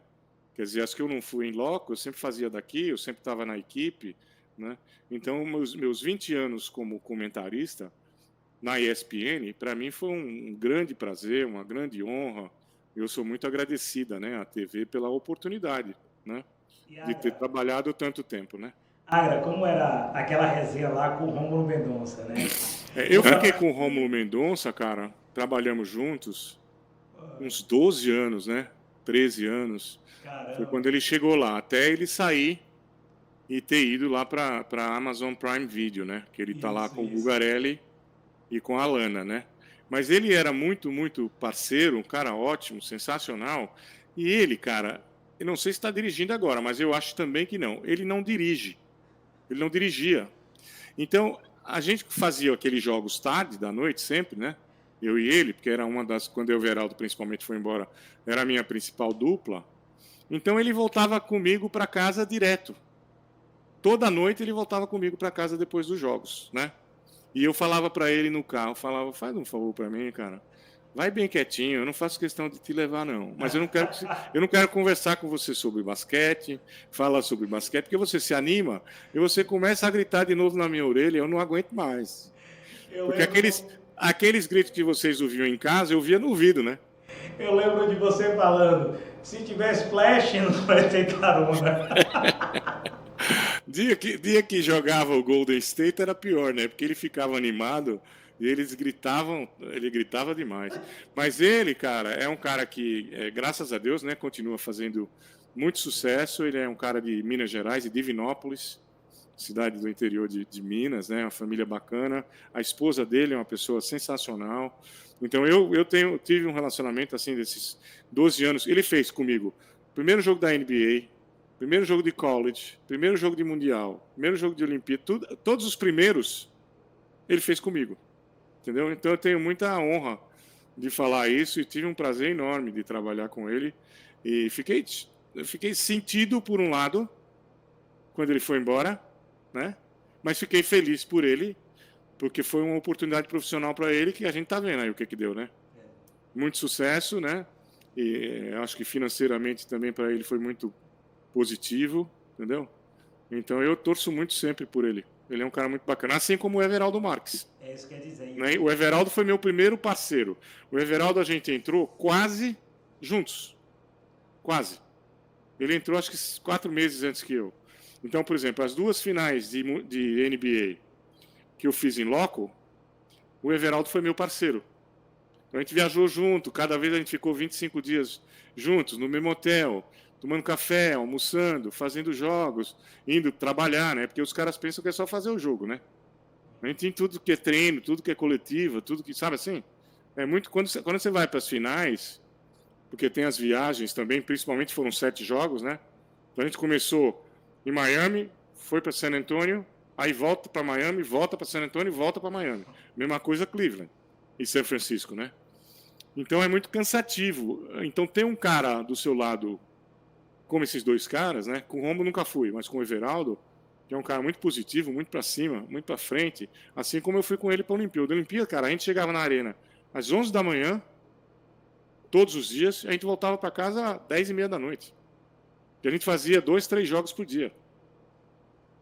Quer dizer, as que eu não fui em loco, eu sempre fazia daqui, eu sempre estava na equipe, né? Então, meus 20 anos como comentarista na ESPN, para mim foi um grande prazer, uma grande honra. Eu sou muito agradecida, né, à TV pela oportunidade, né, de ter trabalhado tanto tempo, né? Agra, como era aquela resenha lá com o Rômulo Mendonça, né? Eu fiquei com o Rômulo Mendonça, cara, trabalhamos juntos uns 12 anos, né? 13 anos. Caramba. Foi quando ele chegou lá, até ele sair e ter ido lá para a Amazon Prime Video, né? Que ele tá lá com o Bugarelli e com a Lana, né? Mas ele era muito, muito parceiro, um cara ótimo, sensacional. E ele, cara, eu não sei se está dirigindo agora, mas eu acho também que não. Ele não dirige. Ele não dirigia. Então, a gente fazia aqueles jogos tarde da noite sempre, né? Eu e ele, porque era uma das... Quando o Everaldo principalmente foi embora, era a minha principal dupla. Então, ele voltava comigo para casa direto. Toda noite ele voltava comigo para casa depois dos jogos, né? E eu falava para ele no carro, falava, faz um favor para mim, cara. Vai bem quietinho, eu não faço questão de te levar, não. Mas eu não quero conversar com você sobre basquete, falar sobre basquete, porque você se anima e você começa a gritar de novo na minha orelha, eu não aguento mais. Porque aqueles gritos que vocês ouviam em casa, eu via no ouvido, né? Eu lembro de você falando, se tiver splash, não vai ter carona. Dia que jogava o Golden State era pior, né? Porque ele ficava animado e eles gritavam, ele gritava demais. Mas ele, cara, é um cara que, graças a Deus, né, continua fazendo muito sucesso. Ele é um cara de Minas Gerais, de Divinópolis, cidade do interior de Minas, né? Uma família bacana. A esposa dele é uma pessoa sensacional. Então eu tive um relacionamento assim desses 12 anos. Ele fez comigo o primeiro jogo da NBA, primeiro jogo de college, primeiro jogo de mundial, primeiro jogo de Olimpíada, todos os primeiros ele fez comigo, entendeu? Então eu tenho muita honra de falar isso e tive um prazer enorme de trabalhar com ele e fiquei sentido por um lado quando ele foi embora, né? Mas fiquei feliz por ele porque foi uma oportunidade profissional para ele que a gente tá vendo aí o que deu, né? Muito sucesso, né? E acho que financeiramente também para ele foi muito positivo, entendeu? Então eu torço muito sempre por ele. Ele é um cara muito bacana, assim como o Everaldo Marques. É isso que quer dizer. Né? O Everaldo foi meu primeiro parceiro. O Everaldo a gente entrou quase juntos. Quase. Ele entrou acho que 4 meses antes que eu. Então, por exemplo, as 2 finais de NBA que eu fiz em loco, o Everaldo foi meu parceiro. Então a gente viajou junto, cada vez a gente ficou 25 dias juntos, no mesmo hotel, tomando café, almoçando, fazendo jogos, indo trabalhar, né? Porque os caras pensam que é só fazer o jogo, né? A gente tem tudo que é treino, tudo que é coletiva, tudo que, sabe assim? É muito quando você vai para as finais, porque tem as viagens também, principalmente foram 7 jogos, né? Então a gente começou em Miami, foi para San Antonio, aí volta para Miami, volta para San Antonio e volta para Miami. Mesma coisa Cleveland e São Francisco, né? Então é muito cansativo. Então ter um cara do seu lado, como esses dois caras, né? Com o Romo nunca fui, mas com o Everaldo, que é um cara muito positivo, muito para cima, muito para frente, assim como eu fui com ele para a Olimpíada. Olimpíada, cara, a gente chegava na arena às 11 da manhã, todos os dias, a gente voltava para casa às 10h30 da noite. E a gente fazia 2, 3 jogos por dia.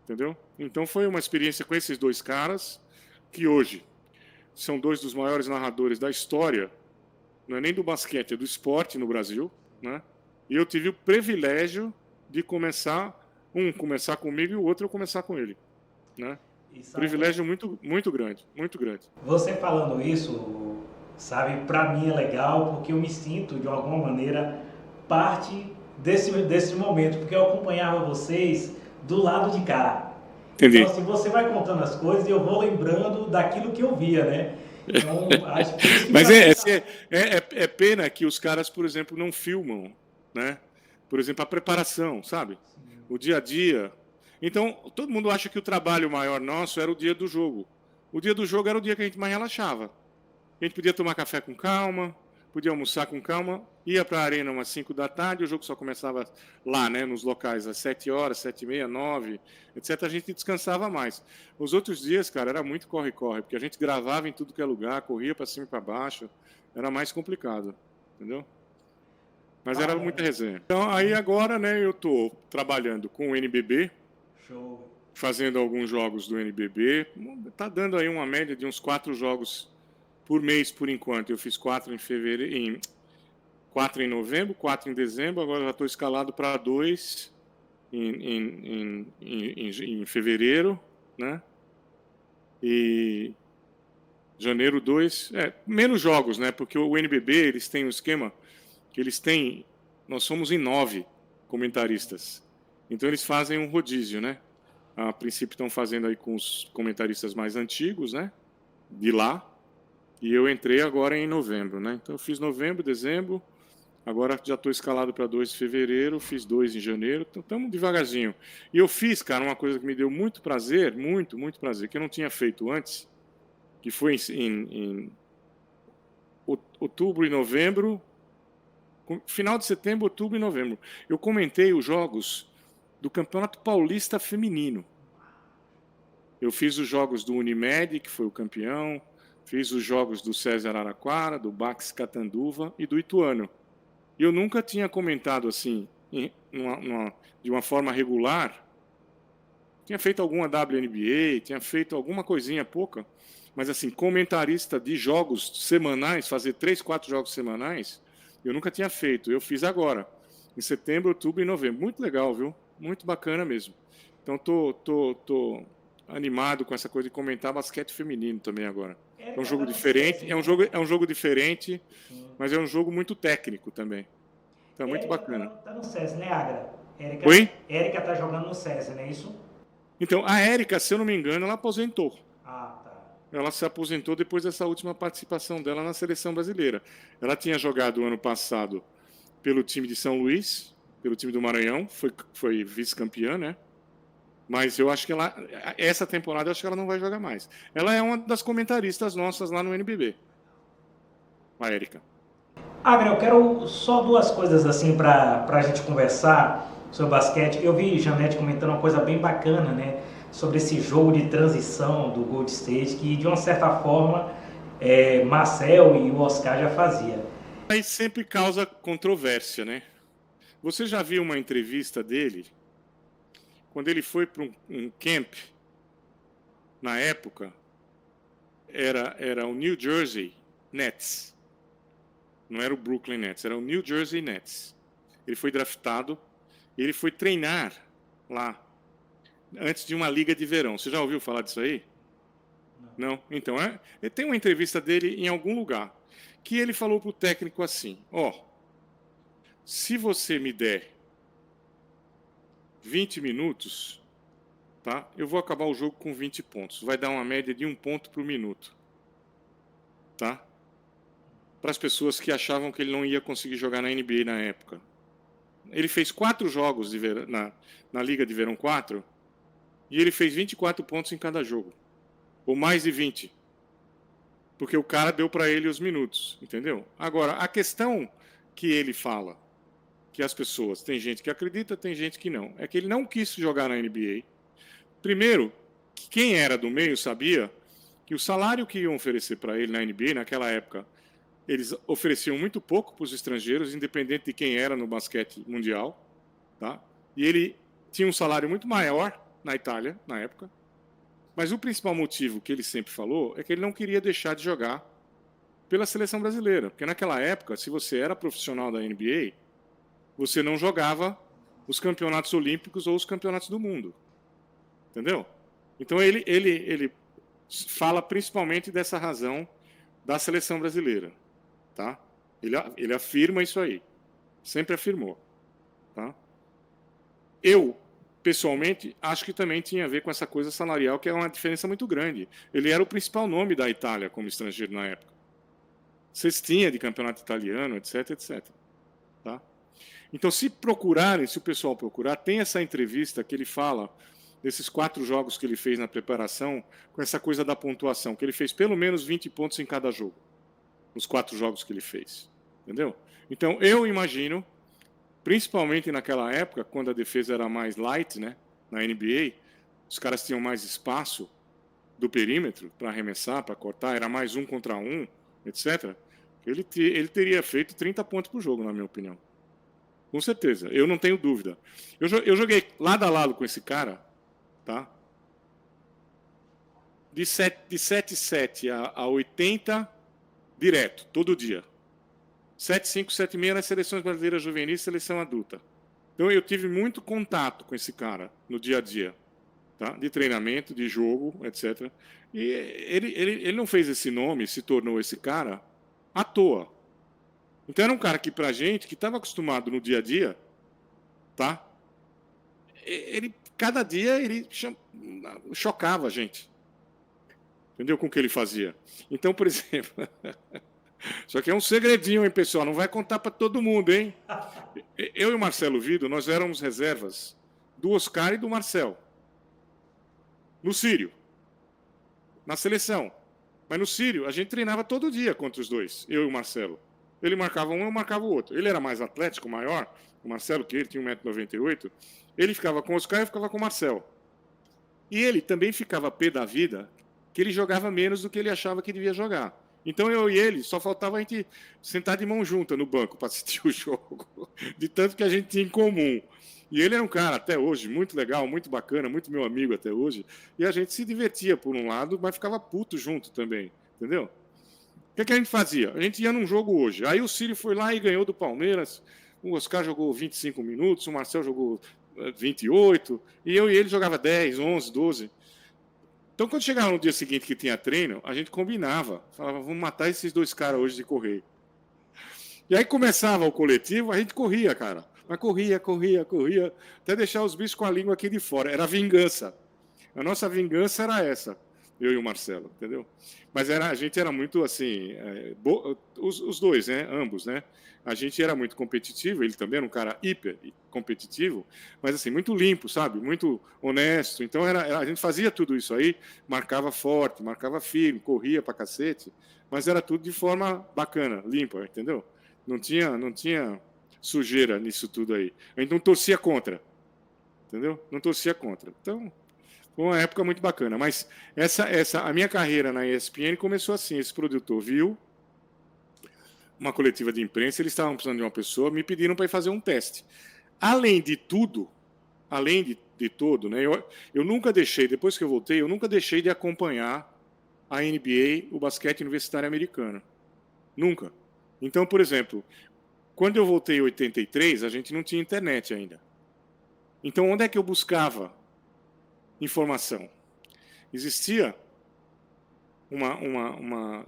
Entendeu? Então foi uma experiência com esses dois caras, que hoje são 2 dos maiores narradores da história, não é nem do basquete, é do esporte no Brasil, né? E eu tive o privilégio de começar comigo e o outro eu começar com ele, né? Privilégio muito, muito grande, muito grande. Você falando isso, sabe, para mim é legal porque eu me sinto de alguma maneira parte desse momento, porque eu acompanhava vocês do lado de cá. Entendi. Então, assim, você vai contando as coisas e eu vou lembrando daquilo que eu via, né? Então, acho que mas é pena que os caras, por exemplo, não filmam, né? Por exemplo, a preparação, sabe? Sim. O dia a dia. Então, todo mundo acha que o trabalho maior nosso era o dia do jogo. O dia do jogo era o dia que a gente mais relaxava. A gente podia tomar café com calma, podia almoçar com calma, ia para a arena umas 5 da tarde, o jogo só começava lá, né, nos locais, às 7 horas, 7h30, 9, etc. A gente descansava mais. Os outros dias, cara, era muito corre-corre, porque a gente gravava em tudo que é lugar, corria para cima e para baixo, era mais complicado, entendeu? Mas era muita resenha. Então, aí agora, né, eu estou trabalhando com o NBB, Show. fazendo alguns jogos do NBB, tá dando aí uma média de uns 4 jogos por mês, por enquanto. Eu fiz 4 em fevereiro, 4 em novembro, 4 em dezembro, agora já estou escalado para 2 em fevereiro, né? E janeiro 2, menos jogos, né? Porque o NBB, eles têm um esquema que eles têm, nós somos em 9 comentaristas. Então eles fazem um rodízio, né? A princípio estão fazendo aí com os comentaristas mais antigos, né? De lá. E eu entrei agora em novembro, né? Então eu fiz novembro, dezembro, agora já estou escalado para 2 de fevereiro, fiz 2 em janeiro, então estamos devagarzinho. E eu fiz, cara, uma coisa que me deu muito prazer, muito, muito prazer, que eu não tinha feito antes, que foi em outubro e novembro, final de setembro, outubro e novembro. Eu comentei os jogos do Campeonato Paulista Feminino. Eu fiz os jogos do Unimed, que foi o campeão, fiz os jogos do César Araquara, do Bax Catanduva e do Ituano. E eu nunca tinha comentado assim, de uma forma regular. Tinha feito alguma WNBA, tinha feito alguma coisinha pouca, mas assim, comentarista de jogos semanais, fazer 3, 4 jogos semanais, eu nunca tinha feito. Eu fiz agora, em setembro, outubro e novembro. Muito legal, viu? Muito bacana mesmo. Então, tô animado com essa coisa de comentar basquete feminino também agora. É um jogo diferente, é um jogo diferente, mas é um jogo muito técnico também. Então é muito bacana. Tá no SESI, né, Agra? Oi? Érica tá jogando no SESI, não é isso? Então, a Érica, se eu não me engano, ela aposentou. Ah, tá. Ela se aposentou depois dessa última participação dela na seleção brasileira. Ela tinha jogado o ano passado pelo time de São Luís, pelo time do Maranhão, foi vice-campeã, né? Mas eu acho que essa temporada eu acho que ela não vai jogar mais. Ela é uma das comentaristas nossas lá no NBB. A Érica. Agra, eu quero só 2 coisas assim para a gente conversar sobre basquete. Eu vi Janete comentando uma coisa bem bacana, né? Sobre esse jogo de transição do Gold State, que de uma certa forma Marcel e o Oscar já faziam. Aí sempre causa controvérsia, né? Você já viu uma entrevista dele quando ele foi para um camp, na época, era o New Jersey Nets. Não era o Brooklyn Nets, era o New Jersey Nets. Ele foi draftado e ele foi treinar lá, antes de uma liga de verão. Você já ouviu falar disso aí? Não? Então, tem uma entrevista dele em algum lugar que ele falou para o técnico assim: ó, se você me der 20 minutos, tá? Eu vou acabar o jogo com 20 pontos. Vai dar uma média de 1 ponto por minuto, tá? Para as pessoas que achavam que ele não ia conseguir jogar na NBA na época. Ele fez 4 jogos na Liga de Verão 4 e ele fez 24 pontos em cada jogo, ou mais de 20, porque o cara deu para ele os minutos, entendeu? Agora, a questão que ele fala, que as pessoas, tem gente que acredita, tem gente que não, é que ele não quis jogar na NBA. Primeiro, que quem era do meio sabia que o salário que iam oferecer para ele na NBA naquela época, eles ofereciam muito pouco para os estrangeiros, independente de quem era no basquete mundial, tá? E ele tinha um salário muito maior na Itália, na época. Mas o principal motivo que ele sempre falou é que ele não queria deixar de jogar pela seleção brasileira. Porque naquela época, se você era profissional da NBA, você não jogava os campeonatos olímpicos ou os campeonatos do mundo. Entendeu? Então ele fala principalmente dessa razão da seleção brasileira. Tá? Ele afirma isso aí. Sempre afirmou. Tá? Eu, pessoalmente, acho que também tinha a ver com essa coisa salarial, que é uma diferença muito grande. Ele era o principal nome da Itália como estrangeiro na época. Cestinha de campeonato italiano, etc, etc. Tá? Então, se o pessoal procurar, tem essa entrevista que ele fala desses 4 jogos que ele fez na preparação, com essa coisa da pontuação, que ele fez pelo menos 20 pontos em cada jogo, nos 4 jogos que ele fez. Entendeu? Então, eu imagino, principalmente naquela época, quando a defesa era mais light, né, na NBA, os caras tinham mais espaço do perímetro para arremessar, para cortar, era mais 1 contra 1, etc. Ele teria feito 30 pontos por jogo, na minha opinião. Com certeza, eu não tenho dúvida. Eu joguei lado a lado com esse cara, tá? De 7,7 a 80 direto, todo dia. 7,5, 7,6 nas seleções brasileiras juvenis e seleção adulta. Então eu tive muito contato com esse cara no dia a dia, tá? De treinamento, de jogo, etc. E ele não fez esse nome, se tornou esse cara à toa. Então era um cara que pra gente, que estava acostumado no dia a dia, tá? Cada dia ele chocava a gente. Entendeu? Com o que ele fazia. Então, por exemplo, só que é um segredinho, hein, pessoal? Não vai contar para todo mundo, hein? Eu e o Marcelo Vido, nós éramos reservas do Oscar e do Marcel. No Sírio. Na seleção. Mas no Sírio, a gente treinava todo dia contra os dois, eu e o Marcelo. Ele marcava um, eu marcava o outro. Ele era mais atlético, maior, o Marcelo, que ele tinha 1,98 m. Ele ficava com o Oscar e eu ficava com o Marcel. E ele também ficava pé da vida, que ele jogava menos do que ele achava que devia jogar. Então eu e ele, só faltava a gente sentar de mão junta no banco para assistir o jogo, de tanto que a gente tinha em comum. E ele era um cara, até hoje, muito legal, muito bacana, muito meu amigo até hoje, e a gente se divertia por um lado, mas ficava puto junto também, entendeu? O que a gente fazia? A gente ia num jogo hoje, aí o Círio foi lá e ganhou do Palmeiras, o Oscar jogou 25 minutos, o Marcel jogou 28, e eu e ele jogava 10, 11, 12. Então, quando chegava no dia seguinte que tinha treino, a gente combinava. Falava, vamos matar esses 2 caras hoje de correr. E aí começava o coletivo, a gente corria, cara. Mas corria, até deixar os bichos com a língua aqui de fora. Era vingança. A nossa vingança era essa, eu e o Marcelo, entendeu? Mas a gente era muito assim, os dois, né? Ambos, né? A gente era muito competitivo, ele também era um cara hiper competitivo, mas assim, muito limpo, sabe? Muito honesto. Então a gente fazia tudo isso aí, marcava forte, marcava firme, corria pra cacete, mas era tudo de forma bacana, limpa, entendeu? Não tinha sujeira nisso tudo aí. A gente não torcia contra, entendeu? Não torcia contra. Então, foi uma época muito bacana. Mas a minha carreira na ESPN começou assim. Esse produtor viu uma coletiva de imprensa, eles estavam precisando de uma pessoa, me pediram para ir fazer um teste. Além de tudo, além de todo, né, eu nunca deixei, depois que eu voltei, eu nunca deixei de acompanhar a NBA, o basquete universitário americano. Nunca. Então, por exemplo, quando eu voltei em 83, a gente não tinha internet ainda. Então, onde é que eu buscava informação? Existia uma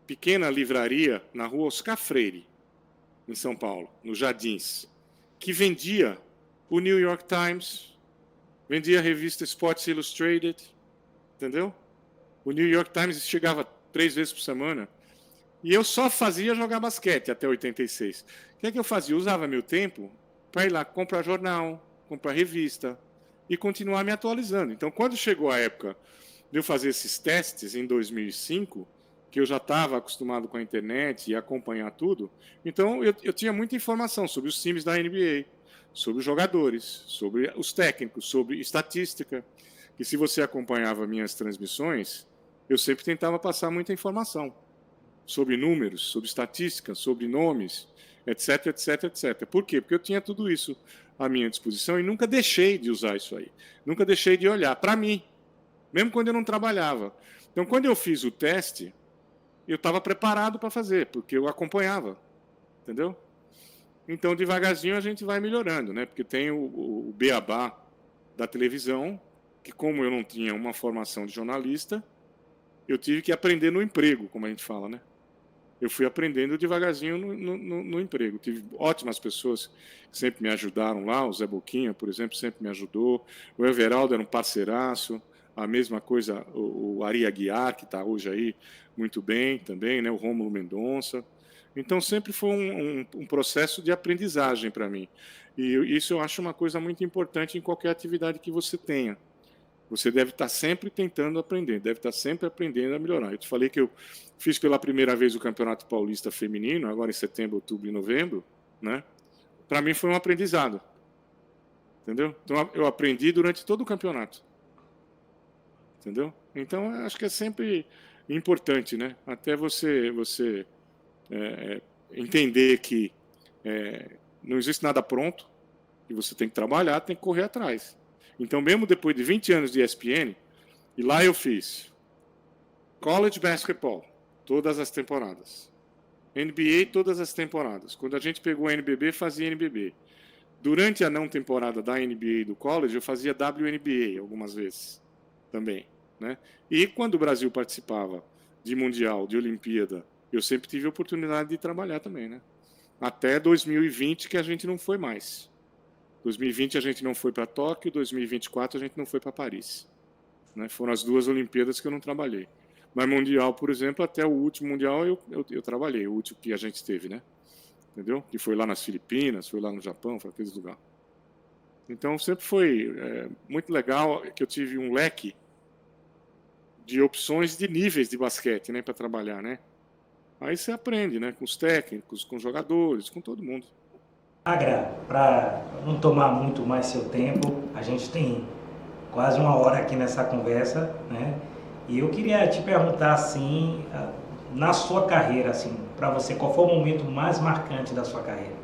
pequena livraria na rua Oscar Freire, em São Paulo, nos Jardins, que vendia o New York Times, vendia a revista Sports Illustrated, entendeu? O New York Times chegava 3 vezes por semana. E eu só fazia jogar basquete até 86. O que é que eu fazia? Eu usava meu tempo para ir lá comprar jornal, comprar revista e continuar me atualizando. Então, quando chegou a época de eu fazer esses testes em 2005, que eu já estava acostumado com a internet e acompanhar tudo, então eu tinha muita informação sobre os times da NBA, sobre os jogadores, sobre os técnicos, sobre estatística. E se você acompanhava minhas transmissões, eu sempre tentava passar muita informação sobre números, sobre estatísticas, sobre nomes, etc, etc, etc. Por quê? Porque eu tinha tudo isso à minha disposição e nunca deixei de usar isso aí. Nunca deixei de olhar para mim, mesmo quando eu não trabalhava. Então, quando eu fiz o teste, eu estava preparado para fazer, porque eu acompanhava, entendeu? Então, devagarzinho a gente vai melhorando, né? Porque tem o beabá da televisão, que como eu não tinha uma formação de jornalista, eu tive que aprender no emprego, como a gente fala, né? Eu fui aprendendo devagarzinho no emprego. Tive ótimas pessoas que sempre me ajudaram lá. O Zé Boquinha, por exemplo, sempre me ajudou. O Everaldo era um parceiraço. A mesma coisa, o Ari Aguiar, que está hoje aí muito bem também, né? O Rômulo Mendonça. Então, sempre foi um processo de aprendizagem para mim. E isso eu acho uma coisa muito importante em qualquer atividade que você tenha. Você deve estar sempre tentando aprender, deve estar sempre aprendendo a melhorar. Eu te falei que eu fiz pela primeira vez o Campeonato Paulista Feminino, agora em setembro, outubro e novembro, né? Para mim foi um aprendizado, entendeu? Então eu aprendi durante todo o campeonato, entendeu? Então acho que é sempre importante, né? Até você entender que não existe nada pronto, e você tem que trabalhar, tem que correr atrás. Então, mesmo depois de 20 anos de ESPN, e lá eu fiz College Basketball, todas as temporadas. NBA, todas as temporadas. Quando a gente pegou a NBB, fazia NBB. Durante a não temporada da NBA e do College, eu fazia WNBA algumas vezes também, né? E quando o Brasil participava de Mundial, de Olimpíada, eu sempre tive a oportunidade de trabalhar também, né? Até 2020, que a gente não foi mais. 2020 a gente não foi para Tóquio, 2024 a gente não foi para Paris. Né? Foram as 2 Olimpíadas que eu não trabalhei. Mas Mundial, por exemplo, até o último Mundial eu trabalhei, o último que a gente teve, né? Entendeu? Que foi lá nas Filipinas, foi lá no Japão, foi aqueles lugares. Então sempre foi muito legal que eu tive um leque de opções de níveis de basquete, né, para trabalhar, né? Aí você aprende, né, com os técnicos, com os jogadores, com todo mundo. Agra, para não tomar muito mais seu tempo, a gente tem quase 1 hora aqui nessa conversa, né? E eu queria te perguntar assim, na sua carreira, assim, para você, qual foi o momento mais marcante da sua carreira?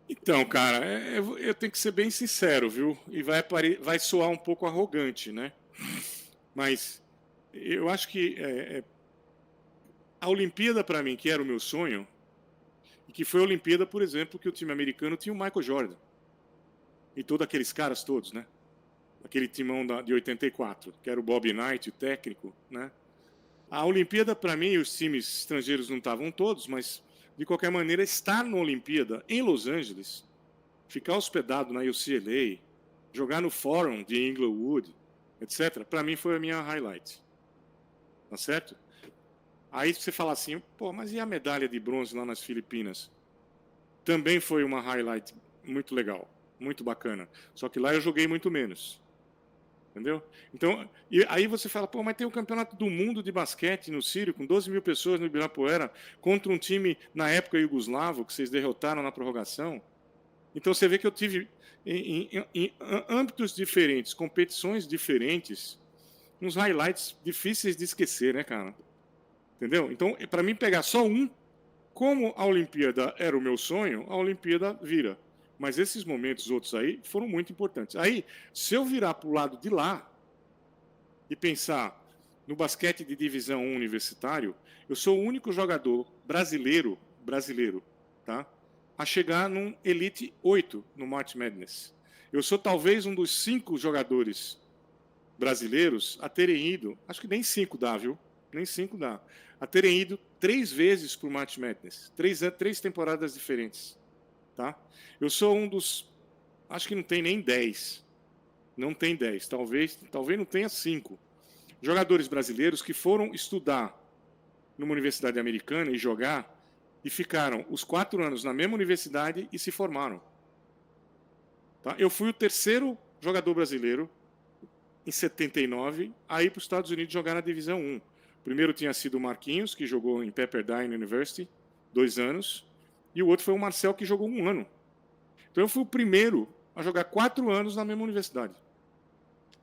Então, cara, eu tenho que ser bem sincero, viu? E vai soar um pouco arrogante, né? Mas eu acho que a Olimpíada, para mim, que era o meu sonho, e que foi a Olimpíada, por exemplo, que o time americano tinha o Michael Jordan. E todos aqueles caras todos, né? Aquele timão de 84, que era o Bob Knight, o técnico, né? A Olimpíada, para mim, os times estrangeiros não estavam todos, mas, de qualquer maneira, estar na Olimpíada em Los Angeles, ficar hospedado na UCLA, jogar no Forum de Inglewood, etc., para mim foi a minha highlight. Tá certo? Aí você fala assim, pô, mas e a medalha de bronze lá nas Filipinas? Também foi uma highlight muito legal, muito bacana. Só que lá eu joguei muito menos. Entendeu? Então, e aí você fala, pô, mas tem o campeonato do mundo de basquete no Sírio, com 12 mil pessoas no Ibirapuera, contra um time, na época, iugoslavo, que vocês derrotaram na prorrogação. Então você vê que eu tive, em âmbitos diferentes, competições diferentes, uns highlights difíceis de esquecer, né, cara? Entendeu? Então, para mim, pegar só um, como a Olimpíada era o meu sonho, a Olimpíada vira. Mas esses momentos outros aí foram muito importantes. Aí, se eu virar para o lado de lá e pensar no basquete de divisão 1 universitário, eu sou o único jogador brasileiro, tá? A chegar num Elite 8 no March Madness. Eu sou talvez um dos 5 jogadores brasileiros a terem ido, acho que nem 5 dá, viu? Nem 5 dá. A terem ido 3 vezes para o March Madness. 3 temporadas diferentes. Tá? Eu sou um dos... Acho que não tem nem 10. Não tem 10. Talvez não tenha 5. Jogadores brasileiros que foram estudar numa universidade americana e jogar e ficaram os 4 anos na mesma universidade e se formaram. Tá? Eu fui o terceiro jogador brasileiro em 79 a ir para os Estados Unidos jogar na Divisão 1. O primeiro tinha sido o Marquinhos, que jogou em Pepperdine University, 2 anos, e o outro foi o Marcel, que jogou 1 ano. Então eu fui o primeiro a jogar 4 anos na mesma universidade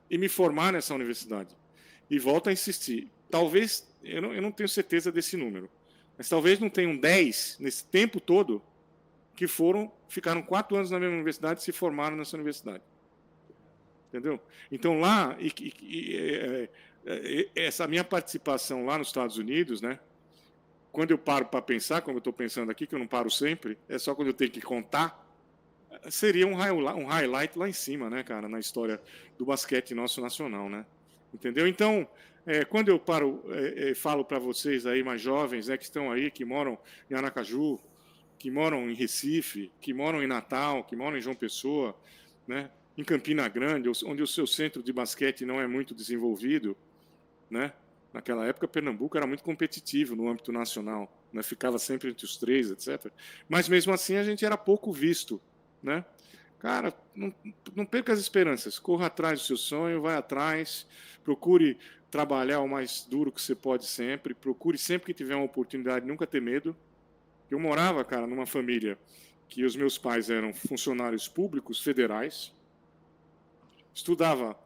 e me formar nessa universidade. E volto a insistir, talvez, eu não tenho certeza desse número, mas talvez não tenham 10 nesse tempo todo que ficaram 4 anos na mesma universidade e se formaram nessa universidade. Entendeu? Então lá, essa minha participação lá nos Estados Unidos, né? Quando eu paro para pensar, como eu estou pensando aqui, que eu não paro sempre, é só quando eu tenho que contar, seria um highlight lá em cima, né, cara, na história do basquete nosso nacional, né? Entendeu? Então, quando eu falo para vocês aí mais jovens, né, que estão aí, que moram em Aracaju, que moram em Recife, que moram em Natal, que moram em João Pessoa, né, em Campina Grande, onde o seu centro de basquete não é muito desenvolvido, né? Naquela época, Pernambuco era muito competitivo no âmbito nacional, né? Ficava sempre entre os 3, etc. Mas mesmo assim a gente era pouco visto, né? Cara, não perca as esperanças, corra atrás do seu sonho, vai atrás, procure trabalhar o mais duro que você pode sempre, procure sempre que tiver uma oportunidade, nunca ter medo. Eu morava, cara, numa família que os meus pais eram funcionários públicos federais, estudava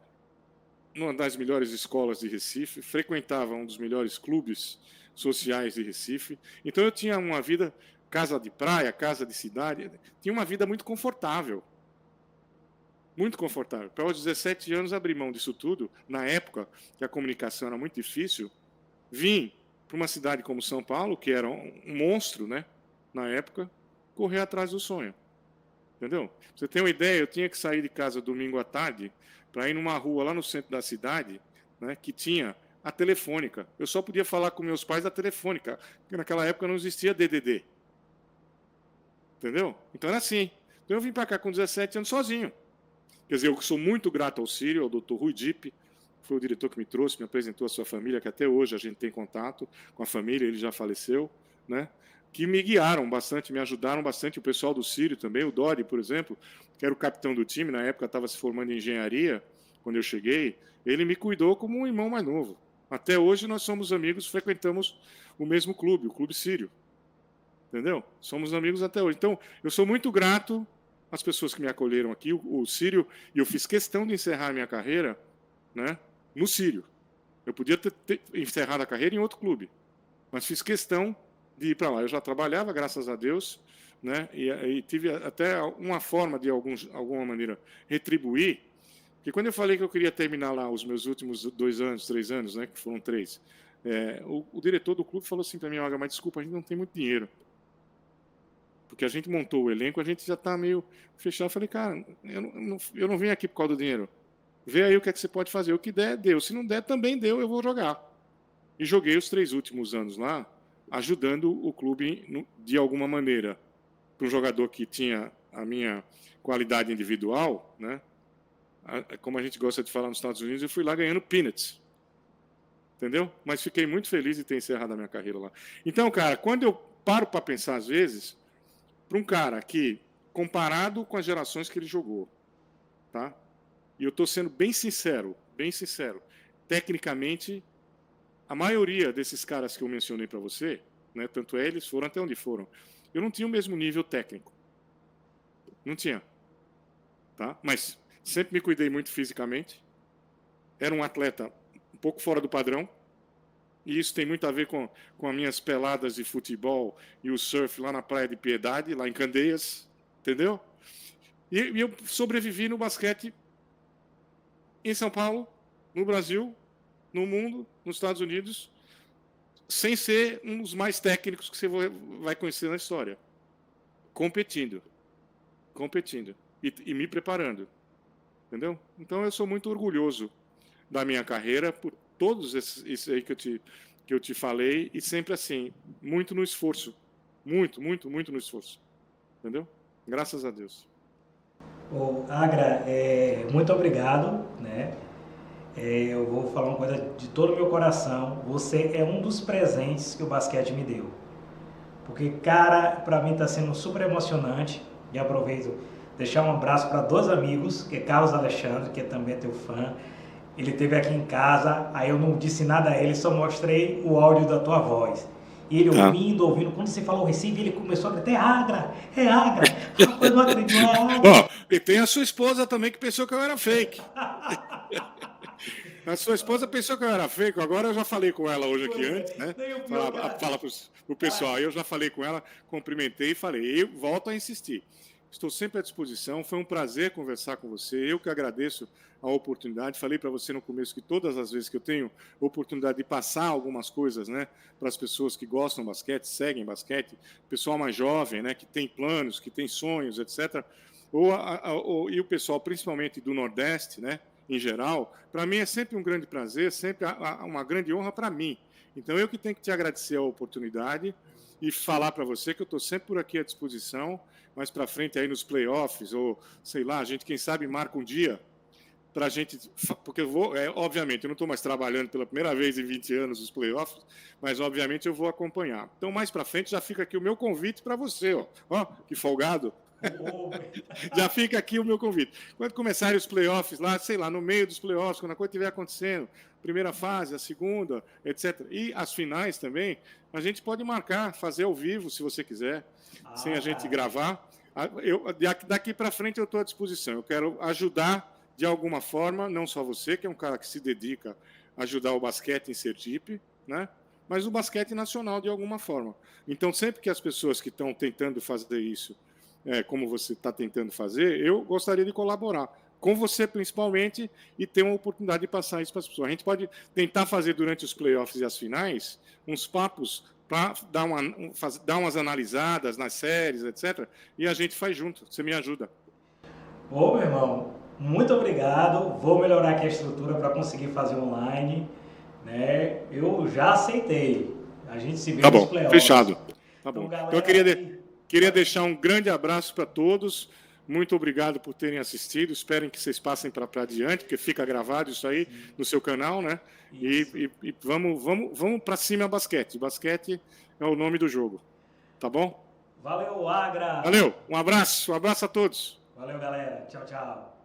numa das melhores escolas de Recife, frequentava um dos melhores clubes sociais de Recife. Então eu tinha uma vida, casa de praia, casa de cidade, tinha uma vida muito confortável. Muito confortável. Para os 17 anos abrir mão disso tudo, na época que a comunicação era muito difícil, vim para uma cidade como São Paulo, que era um monstro, né, na época, correr atrás do sonho. Entendeu? Pra você tem uma ideia, eu tinha que sair de casa domingo à tarde para ir numa rua lá no centro da cidade, né, que tinha a telefônica. Eu só podia falar com meus pais da telefônica, porque naquela época não existia DDD. Entendeu? Então era assim. Então eu vim para cá com 17 anos sozinho. Quer dizer, eu sou muito grato ao Círio, ao Dr. Rui Dipp, foi o diretor que me trouxe, me apresentou a sua família, que até hoje a gente tem contato com a família, ele já faleceu, né? Que me guiaram bastante, me ajudaram bastante, o pessoal do Círio também, o Dori, por exemplo, que era o capitão do time, na época estava se formando em engenharia, quando eu cheguei, ele me cuidou como um irmão mais novo. Até hoje nós somos amigos, frequentamos o mesmo clube, o Clube Círio. Entendeu? Somos amigos até hoje. Então, eu sou muito grato às pessoas que me acolheram aqui, o Círio, e eu fiz questão de encerrar a minha carreira, né, no Círio. Eu podia ter encerrado a carreira em outro clube, mas fiz questão de ir para lá. Eu já trabalhava, graças a Deus, né? E tive até uma forma de alguma maneira retribuir, que quando eu falei que eu queria terminar lá os meus últimos 2 anos, 3 anos, né? Que foram 3, o diretor do clube falou assim para mim: "Olha, mas desculpa, a gente não tem muito dinheiro, porque a gente montou o elenco, a gente já está meio fechado." Eu falei: "Cara, eu não vim aqui por causa do dinheiro. Vê aí o que é que você pode fazer. O que der, deu. Se não der, também deu. Eu vou jogar." E joguei os 3 últimos anos lá, ajudando o clube de alguma maneira. Para um jogador que tinha a minha qualidade individual, né? Como a gente gosta de falar nos Estados Unidos, eu fui lá ganhando peanuts. Entendeu? Mas fiquei muito feliz de ter encerrado a minha carreira lá. Então, cara, quando eu paro para pensar às vezes, para um cara que, comparado com as gerações que ele jogou, tá? E eu estou sendo bem sincero, tecnicamente, a maioria desses caras que eu mencionei para você, né, tanto eles foram até onde foram, eu não tinha o mesmo nível técnico. Não tinha. Tá? Mas sempre me cuidei muito fisicamente. Era um atleta um pouco fora do padrão. E isso tem muito a ver com as minhas peladas de futebol e o surf lá na Praia de Piedade, lá em Candeias. Entendeu? E eu sobrevivi no basquete em São Paulo, no Brasil, no mundo, nos Estados Unidos, sem ser um dos mais técnicos que você vai conhecer na história. Competindo. E me preparando. Entendeu? Então eu sou muito orgulhoso da minha carreira, por todos isso aí que eu te falei, e sempre assim, muito no esforço. Muito, muito, muito no esforço. Entendeu? Graças a Deus. Ô, Agra, muito obrigado, né? Eu vou falar uma coisa de todo o meu coração. Você é um dos presentes que o basquete me deu. Porque, cara, para mim está sendo super emocionante. E aproveito deixar um abraço para dois amigos, que é Carlos Alexandre, que também é teu fã. Ele esteve aqui em casa, aí eu não disse nada a ele, só mostrei o áudio da tua voz. E ele ouvindo, quando você falou Recife, ele começou a gritar, é Agra, rapaz, não acredito, é Agra. Ó, e tem a sua esposa também que pensou que eu era fake. A sua esposa pensou que eu era fake, agora eu já falei com ela hoje aqui antes, né? Fala pro pessoal, eu já falei com ela, cumprimentei e falei, eu volto a insistir. Estou sempre à disposição, foi um prazer conversar com você, eu que agradeço a oportunidade. Falei para você no começo que todas as vezes que eu tenho oportunidade de passar algumas coisas, né, para as pessoas que gostam de basquete, seguem basquete, pessoal mais jovem, né, que tem planos, que tem sonhos, etc., e o pessoal principalmente do Nordeste, né, em geral, para mim é sempre um grande prazer, sempre uma grande honra para mim. Então eu que tenho que te agradecer a oportunidade e falar para você que eu estou sempre por aqui à disposição, mais para frente aí nos playoffs, ou sei lá, a gente quem sabe marca um dia para a gente, porque eu vou, obviamente, eu não estou mais trabalhando pela primeira vez em 20 anos os playoffs, mas obviamente eu vou acompanhar. Então mais para frente já fica aqui o meu convite para você, ó, que folgado. Já fica aqui o meu convite. Quando começarem os playoffs lá, sei lá, no meio dos playoffs, quando a coisa estiver acontecendo, primeira fase, a segunda, etc. E as finais também, a gente pode marcar, fazer ao vivo, se você quiser, sem a gente gravar. Daqui para frente eu estou à disposição. Eu quero ajudar de alguma forma, não só você, que é um cara que se dedica a ajudar o basquete em Sergipe, né? Mas o basquete nacional de alguma forma. Então, sempre que as pessoas que estão tentando fazer isso, como você está tentando fazer, eu gostaria de colaborar com você principalmente e ter uma oportunidade de passar isso para as pessoas. A gente pode tentar fazer durante os playoffs e as finais uns papos para dar umas analisadas nas séries, etc. E a gente faz junto. Você me ajuda. Ô, meu irmão, muito obrigado. Vou melhorar aqui a estrutura para conseguir fazer online, né? Eu já aceitei. A gente se vê nos playoffs. Fechado. Tá bom. Então, Então eu queria deixar um grande abraço para todos. Muito obrigado por terem assistido. Esperem que vocês passem para adiante, porque fica gravado isso aí no seu canal, né? E vamos para cima basquete. Basquete é o nome do jogo. Tá bom? Valeu, Agra. Valeu. Um abraço a todos. Valeu, galera. Tchau, tchau.